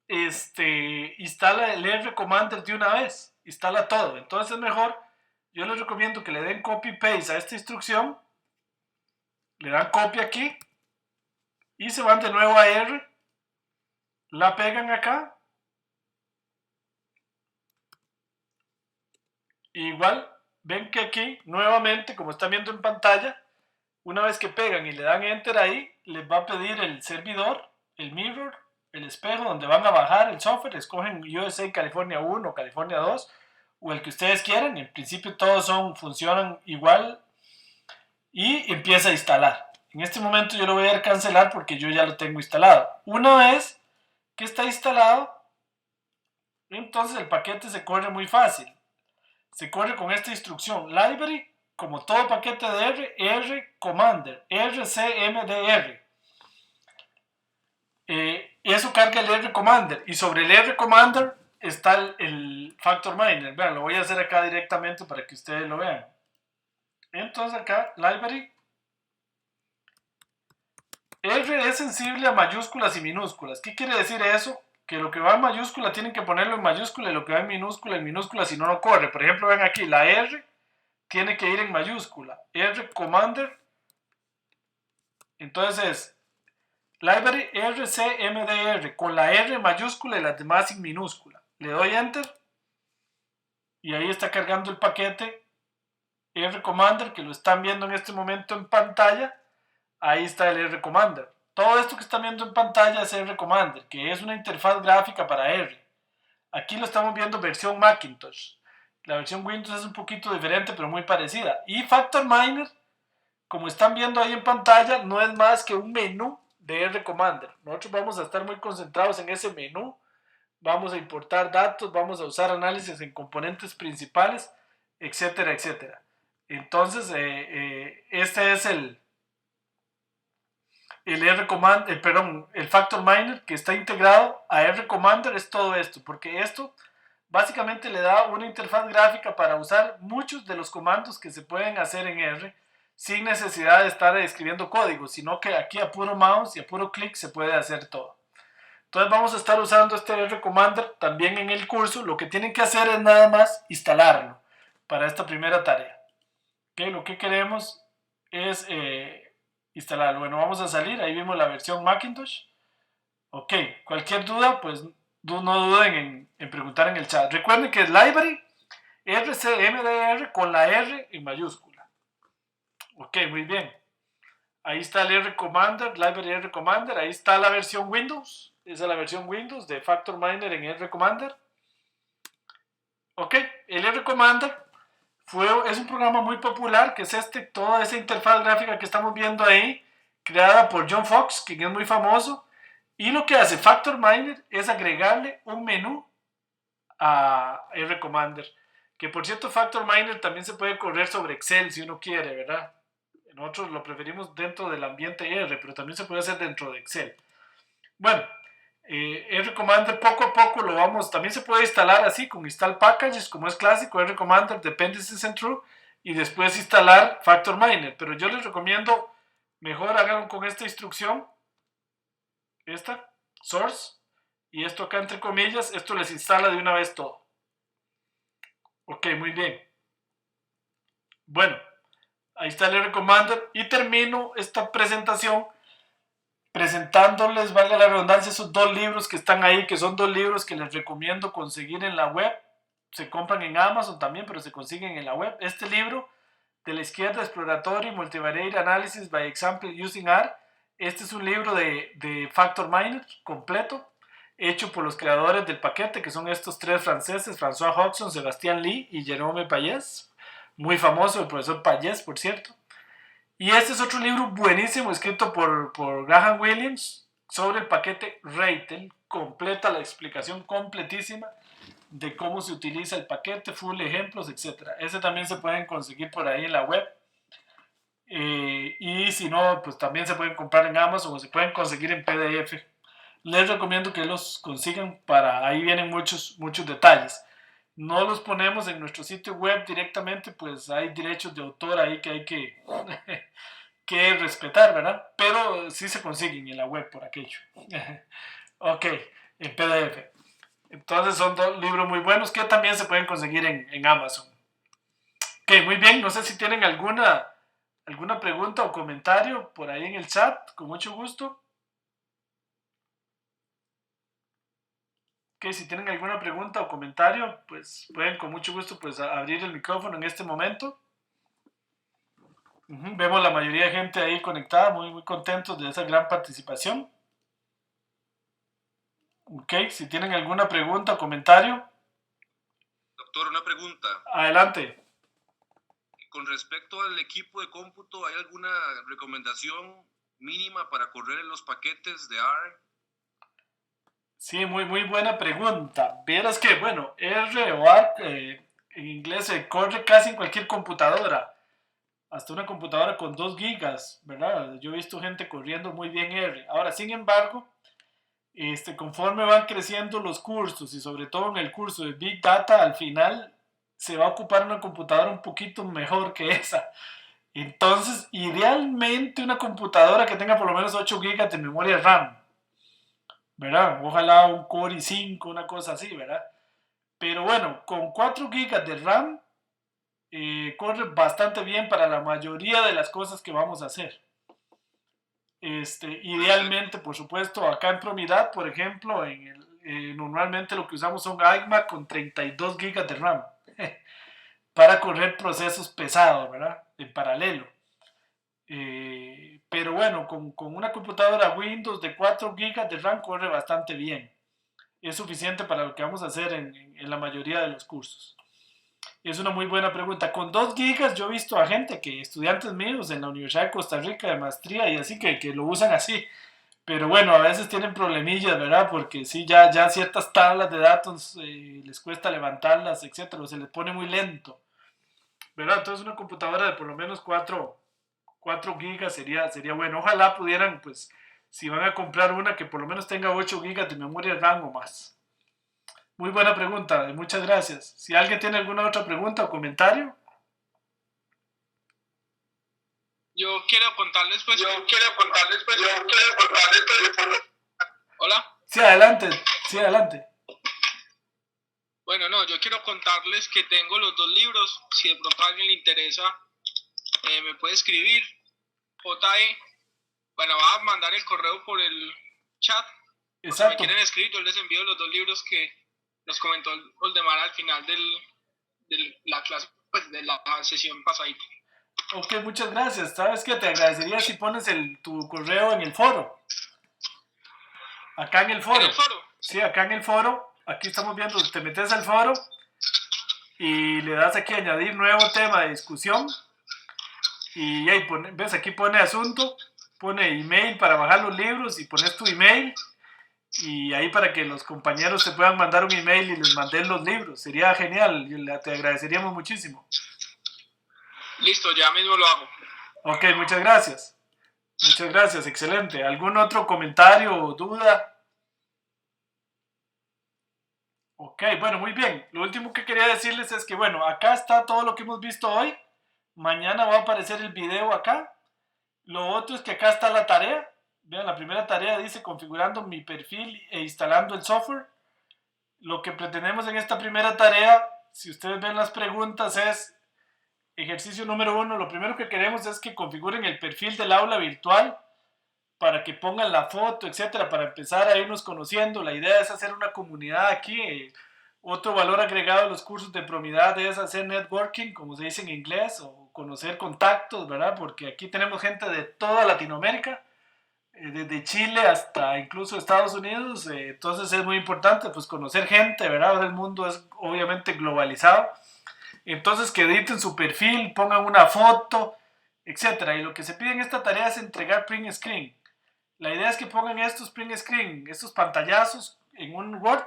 instala el RCommander de una vez. Instala todo. Entonces es mejor, yo les recomiendo que le den copy paste a esta instrucción. Le dan copia aquí. Y se van de nuevo a R. La pegan acá. Igual, ven que aquí, nuevamente, como están viendo en pantalla, una vez que pegan y le dan enter ahí, les va a pedir el servidor, el mirror, el espejo, donde van a bajar el software. Escogen USA California 1 o California 2, o el que ustedes quieran. En principio todos funcionan igual. Y empieza a instalar. En este momento yo lo voy a cancelar porque yo ya lo tengo instalado. Una vez que está instalado, entonces el paquete se corre muy fácil. Se corre con esta instrucción library, como todo paquete de RCommander, RCMDR. Eso carga el RCommander, y sobre el RCommander está el Factor Miner. Vean, lo voy a hacer acá directamente para que ustedes lo vean. Entonces acá, library. R es sensible a mayúsculas y minúsculas. ¿Qué quiere decir eso? Que lo que va en mayúscula tienen que ponerlo en mayúscula, y lo que va en minúscula, si no, no corre. Por ejemplo, ven aquí, la R tiene que ir en mayúscula. RCommander. Entonces es library RCMDR con la R mayúscula y las demás en minúscula. Le doy enter y ahí está cargando el paquete RCommander, que lo están viendo en este momento en pantalla. Ahí está el RCommander. Todo esto que están viendo en pantalla es RCommander, que es una interfaz gráfica para R. Aquí lo estamos viendo versión Macintosh. La versión Windows es un poquito diferente, pero muy parecida. Y Factor Miner, como están viendo ahí en pantalla, no es más que un menú de RCommander. Nosotros vamos a estar muy concentrados en ese menú. Vamos a importar datos, vamos a usar análisis en componentes principales, etcétera, etcétera. Entonces, este es el Factor Miner que está integrado a RCommander. Es todo esto, porque esto básicamente le da una interfaz gráfica para usar muchos de los comandos que se pueden hacer en R sin necesidad de estar escribiendo código, sino que aquí a puro mouse y a puro clic se puede hacer todo. Entonces vamos a estar usando este RCommander también en el curso. Lo que tienen que hacer es nada más instalarlo para esta primera tarea. ¿Okay? Lo que queremos es instalarlo. Bueno, vamos a salir. Ahí vimos la versión Macintosh. Ok, cualquier duda, pues no duden en preguntar en el chat. Recuerden que es library RCMDR con la R en mayúscula. Ok, muy bien. Ahí está el RCommander, library RCommander. Ahí está la versión Windows. Esa es la versión Windows de Factor Miner en R Commander. Ok, el R Commander es un programa muy popular, que es toda esa interfaz gráfica que estamos viendo ahí, creada por John Fox, quien es muy famoso. Y lo que hace Factor Miner es agregarle un menú a R Commander. Que por cierto, Factor Miner también se puede correr sobre Excel si uno quiere, ¿verdad? Nosotros lo preferimos dentro del ambiente R, pero también se puede hacer dentro de Excel. Bueno, R Commander poco a poco lo vamos, también se puede instalar así con install packages, como es clásico, R Commander dependencies and true, y después instalar Factor Miner. Pero yo les recomiendo mejor hagan con esta instrucción, esta, source, y esto acá entre comillas, esto les instala de una vez todo. Ok, muy bien. Bueno, ahí está el R Commander y termino esta presentación presentándoles, valga la redundancia, esos dos libros que están ahí, que son dos libros que les recomiendo conseguir en la web. Se compran en Amazon también, pero se consiguen en la web. Este libro, de la izquierda, Exploratory Multivariate Analysis by Example Using R. Este es un libro de Factor Miner completo, hecho por los creadores del paquete, que son estos tres franceses, François Hodgson, Sébastien Lee y Jérôme Payés. Muy famoso el profesor Payés, por cierto. Y este es otro libro buenísimo escrito por Graham Williams sobre el paquete RATEL, completa la explicación completísima de cómo se utiliza el paquete, full ejemplos, etc. Ese también se pueden conseguir por ahí en la web. Y si no, pues también se pueden comprar en Amazon o se pueden conseguir en PDF. Les recomiendo que los consigan, ahí vienen muchos detalles. No los ponemos en nuestro sitio web directamente, pues hay derechos de autor ahí que hay que respetar, ¿verdad? Pero sí se consiguen en la web por aquello. Ok, en PDF. Entonces son dos libros muy buenos que también se pueden conseguir en Amazon. Ok, muy bien. No sé si tienen alguna pregunta o comentario por ahí en el chat, con mucho gusto. Ok, si tienen alguna pregunta o comentario, pues pueden con mucho gusto pues abrir el micrófono en este momento. Vemos la mayoría de gente ahí conectada, muy contentos de esa gran participación. Ok, si tienen alguna pregunta o comentario. Doctor, una pregunta. Adelante. Con respecto al equipo de cómputo, ¿hay alguna recomendación mínima para correr en los paquetes de R? Sí, muy buena pregunta. Vieras que, bueno, R o R en inglés se corre casi en cualquier computadora. Hasta una computadora con 2 gigas, ¿verdad? Yo he visto gente corriendo muy bien R. Ahora, sin embargo, conforme van creciendo los cursos y sobre todo en el curso de Big Data, al final se va a ocupar una computadora un poquito mejor que esa. Entonces, idealmente una computadora que tenga por lo menos 8 gigas de memoria RAM, ¿verdad? Ojalá un Core i5, una cosa así, ¿verdad? Pero bueno, con 4 gigas de RAM corre bastante bien para la mayoría de las cosas que vamos a hacer. Idealmente, por supuesto, acá en Promidad, por ejemplo, normalmente lo que usamos son iMac con 32 gigas de RAM para correr procesos pesados, ¿verdad? En paralelo. Pero bueno, con una computadora Windows de 4 gigas de RAM corre bastante bien. Es suficiente para lo que vamos a hacer en la mayoría de los cursos. Es una muy buena pregunta. Con 2 gigas yo he visto a gente estudiantes míos en la Universidad de Costa Rica de maestría y así que lo usan así. Pero bueno, a veces tienen problemillas, ¿verdad? Porque sí, ya ciertas tablas de datos les cuesta levantarlas, etcétera, o se les pone muy lento, ¿verdad? Entonces una computadora de por lo menos 4 gigas sería bueno. Ojalá pudieran, pues, si van a comprar una que por lo menos tenga 8 gigas de memoria RAM o más. Muy buena pregunta, muchas gracias. Si alguien tiene alguna otra pregunta o comentario. Yo quiero contarles pues... ¿Hola? Sí, adelante. Bueno, no, yo quiero contarles que tengo los dos libros. Si de pronto a alguien le interesa, me puede escribir. JE. Bueno, va a mandar el correo por el chat. Exacto. Si me quieren escribir, yo les envío los dos libros que nos comentó Oldemar al final de la clase, pues de la sesión pasadita. Ok, muchas gracias. ¿Sabes qué? Te agradecería si pones tu correo en el foro. Acá en el ¿En foro. el foro? Sí, acá en el foro. Aquí estamos viendo, te metes al foro y le das aquí añadir nuevo tema de discusión. Y ahí ves, aquí pone asunto, pone email para bajar los libros y pones tu email. Y ahí para que los compañeros te puedan mandar un email y les manden los libros. Sería genial, te agradeceríamos muchísimo. Listo, ya mismo lo hago. Ok, muchas gracias. Muchas gracias, excelente. ¿Algún otro comentario o duda? Ok, bueno, muy bien. Lo último que quería decirles es que, bueno, acá está todo lo que hemos visto hoy. Mañana va a aparecer el video acá. Lo otro es que acá está la tarea. Vean, la primera tarea dice configurando mi perfil e instalando el software. Lo que pretendemos en esta primera tarea, si ustedes ven las preguntas, es ejercicio número 1. Lo primero que queremos es que configuren el perfil del aula virtual para que pongan la foto, etcétera, para empezar a irnos conociendo. La idea es hacer una comunidad aquí. Otro valor agregado a los cursos de Promidad es hacer networking, como se dice en inglés, o conocer contactos, ¿verdad? Porque aquí tenemos gente de toda Latinoamérica, desde Chile hasta incluso Estados Unidos, entonces es muy importante pues conocer gente, ¿verdad? Ahora el mundo es obviamente globalizado, entonces que editen su perfil, pongan una foto, etcétera. Y lo que se pide en esta tarea es entregar print screen. La idea es que pongan estos print screen, estos pantallazos en un Word,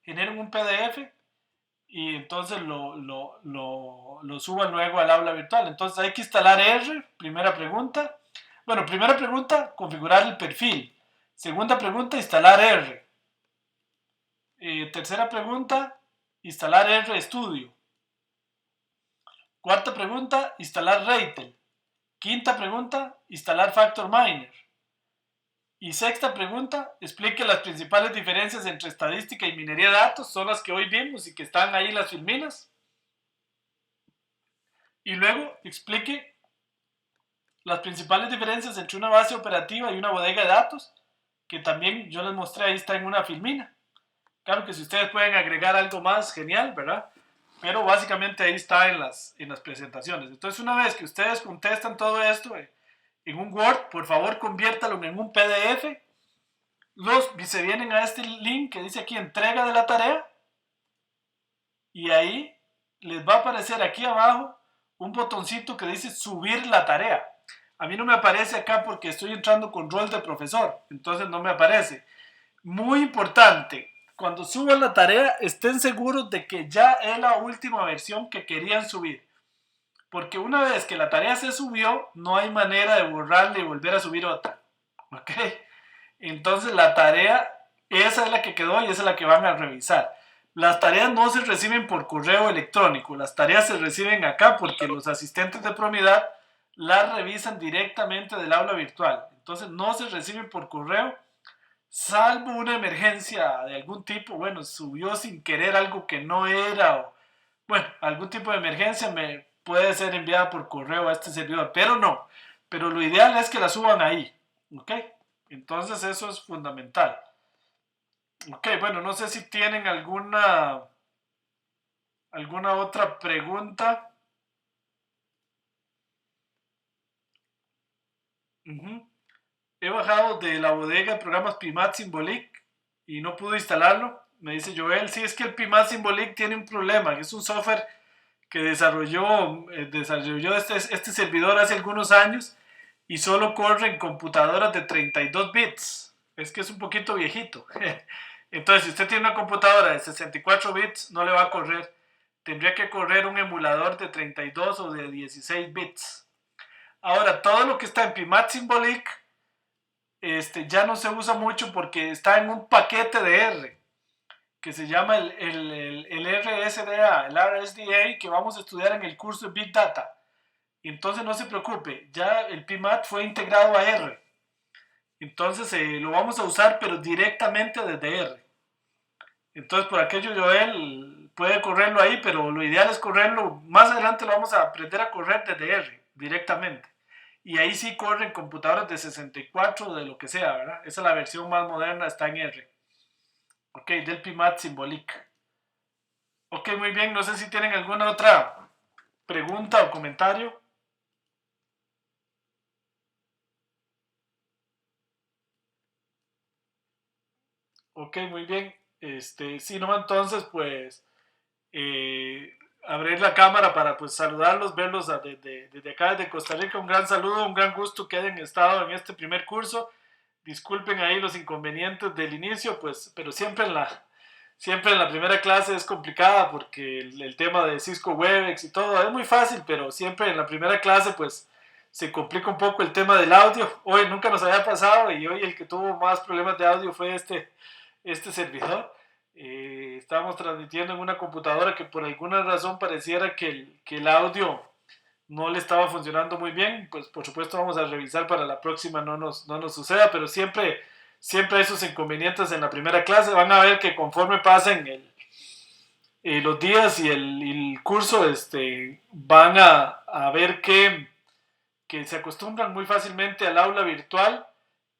generen un PDF y entonces lo suban luego al aula virtual. Entonces hay que instalar R, primera pregunta. Bueno, primera pregunta, configurar el perfil. Segunda pregunta, instalar R. Tercera pregunta, instalar R Studio. Cuarta pregunta, instalar Ratel. Quinta pregunta, instalar Factor Miner. Y sexta pregunta, explique las principales diferencias entre estadística y minería de datos, son las que hoy vimos y que están ahí las filminas. Y luego explique las principales diferencias entre una base operativa y una bodega de datos, que también yo les mostré, ahí está en una filmina. Claro que si ustedes pueden agregar algo más, genial, ¿verdad? Pero básicamente ahí está en las presentaciones. Entonces, una vez que ustedes contestan todo esto en un Word, por favor conviértalo en un PDF. Se vienen a este link que dice aquí entrega de la tarea y ahí les va a aparecer aquí abajo un botoncito que dice subir la tarea. A mí no me aparece acá porque estoy entrando con rol de profesor, entonces no me aparece. Muy importante, cuando suban la tarea estén seguros de que ya es la última versión que querían subir. Porque una vez que la tarea se subió, no hay manera de borrarla y volver a subir otra. ¿Ok? Entonces la tarea, esa es la que quedó y esa es la que van a revisar. Las tareas no se reciben por correo electrónico, las tareas se reciben acá porque los asistentes de Promidad las revisan directamente del aula virtual. Entonces no se reciben por correo, salvo una emergencia de algún tipo, bueno, subió sin querer algo que no era, o bueno, algún tipo de emergencia me puede ser enviada por correo a este servidor, pero no, pero lo ideal es que la suban ahí, ¿ok? Entonces eso es fundamental. Ok, bueno, no sé si tienen alguna otra pregunta. He bajado de la bodega de programas PIMAT Symbolic y no pude instalarlo. Me dice Joel, sí, es que el PIMAT Symbolic tiene un problema, es un software que desarrolló este servidor hace algunos años y solo corre en computadoras de 32 bits. Es que es un poquito viejito. Entonces, si usted tiene una computadora de 64 bits, no le va a correr. Tendría que correr un emulador de 32 o de 16 bits. Ahora, todo lo que está en PIMAT Symbolic ya no se usa mucho porque está en un paquete de R que se llama el RSDA, el RSDA, que vamos a estudiar en el curso de Big Data. Entonces no se preocupe, ya el PIMAT fue integrado a R. Entonces lo vamos a usar, pero directamente desde R. Entonces por aquello Joel puede correrlo ahí, pero lo ideal es correrlo, más adelante lo vamos a aprender a correr desde R, directamente. Y ahí sí corren computadoras de 64 o de lo que sea, ¿verdad? Esa es la versión más moderna, está en R. Ok, del PIMAT Symbolic. Ok, muy bien, no sé si tienen alguna otra pregunta o comentario. Ok, muy bien. Sí, no, entonces, pues, abrir la cámara para pues saludarlos, verlos desde acá, desde Costa Rica. Un gran saludo, un gran gusto que hayan estado en este primer curso. Disculpen ahí los inconvenientes del inicio, pues, pero siempre en la primera clase es complicada porque el tema de Cisco Webex y todo es muy fácil, pero siempre en la primera clase pues se complica un poco el tema del audio. Hoy nunca nos había pasado y hoy el que tuvo más problemas de audio fue este servidor. Estábamos transmitiendo en una computadora que por alguna razón pareciera que el audio no le estaba funcionando muy bien. Pues por supuesto vamos a revisar para la próxima no nos suceda, pero siempre hay esos inconvenientes en la primera clase. Van a ver que conforme pasen los días y el curso, van a ver que se acostumbran muy fácilmente al aula virtual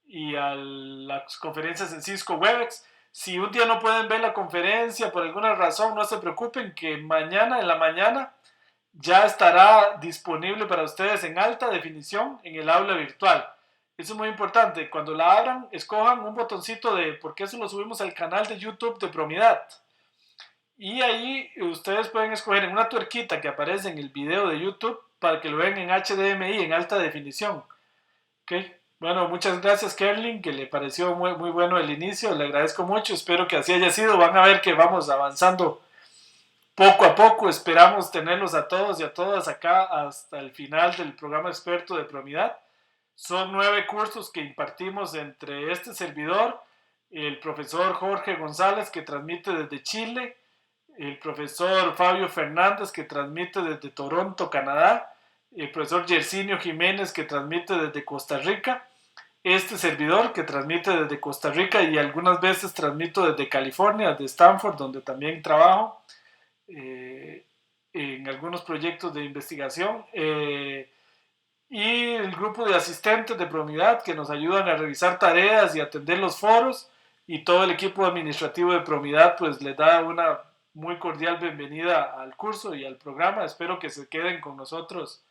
y a las conferencias en Cisco Webex. Si un día no pueden ver la conferencia por alguna razón, no se preocupen que mañana en la mañana ya estará disponible para ustedes en alta definición en el aula virtual. Eso es muy importante. Cuando la abran, escojan un botoncito porque eso lo subimos al canal de YouTube de Promidad. Y ahí ustedes pueden escoger en una tuerquita que aparece en el video de YouTube para que lo vean en HDMI, en alta definición. ¿Okay? Bueno, muchas gracias, Kerlin, que le pareció muy bueno el inicio. Le agradezco mucho. Espero que así haya sido. Van a ver que vamos avanzando poco a poco. Esperamos tenerlos a todos y a todas acá hasta el final del programa experto de Promidad. Son 9 cursos que impartimos entre este servidor, el profesor Jorge González, que transmite desde Chile, el profesor Fabio Fernández, que transmite desde Toronto, Canadá, el profesor Yersinio Jiménez, que transmite desde Costa Rica, este servidor, que transmite desde Costa Rica y algunas veces transmito desde California, de Stanford, donde también trabajo en algunos proyectos de investigación. Y el grupo de asistentes de Promidad que nos ayudan a revisar tareas y atender los foros, y todo el equipo administrativo de Promidad pues les da una muy cordial bienvenida al curso y al programa. Espero que se queden con nosotros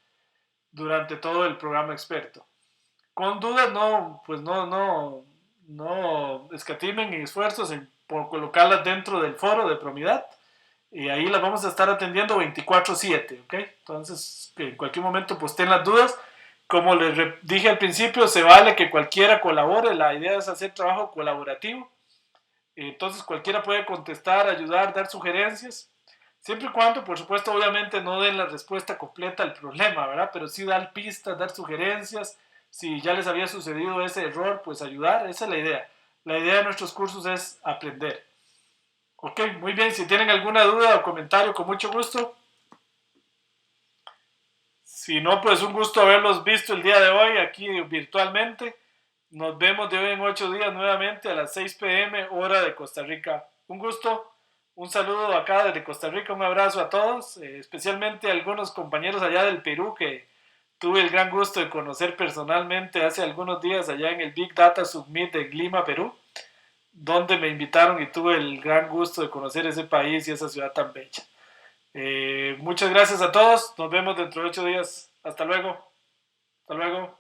durante todo el programa experto. Con dudas no escatimen esfuerzos por colocarlas dentro del foro de Promidad y ahí las vamos a estar atendiendo 24/7, ¿ok? Entonces, en cualquier momento posteen las dudas. Como les dije al principio, se vale que cualquiera colabore, la idea es hacer trabajo colaborativo. Entonces, cualquiera puede contestar, ayudar, dar sugerencias, siempre y cuando, por supuesto, obviamente no den la respuesta completa al problema, ¿verdad? Pero sí dar pistas, dar sugerencias. Si ya les había sucedido ese error, pues ayudar, esa es la idea. La idea de nuestros cursos es aprender. Ok, muy bien. Si tienen alguna duda o comentario, con mucho gusto. Si no, pues un gusto haberlos visto el día de hoy aquí virtualmente. Nos vemos de hoy en 8 días nuevamente a las 6 p.m. hora de Costa Rica. Un gusto, un saludo acá desde Costa Rica, un abrazo a todos, especialmente a algunos compañeros allá del Perú que tuve el gran gusto de conocer personalmente hace algunos días allá en el Big Data Summit de Lima, Perú, donde me invitaron y tuve el gran gusto de conocer ese país y esa ciudad tan bella. Muchas gracias a todos. Nos vemos dentro de 8 días. Hasta luego. Hasta luego.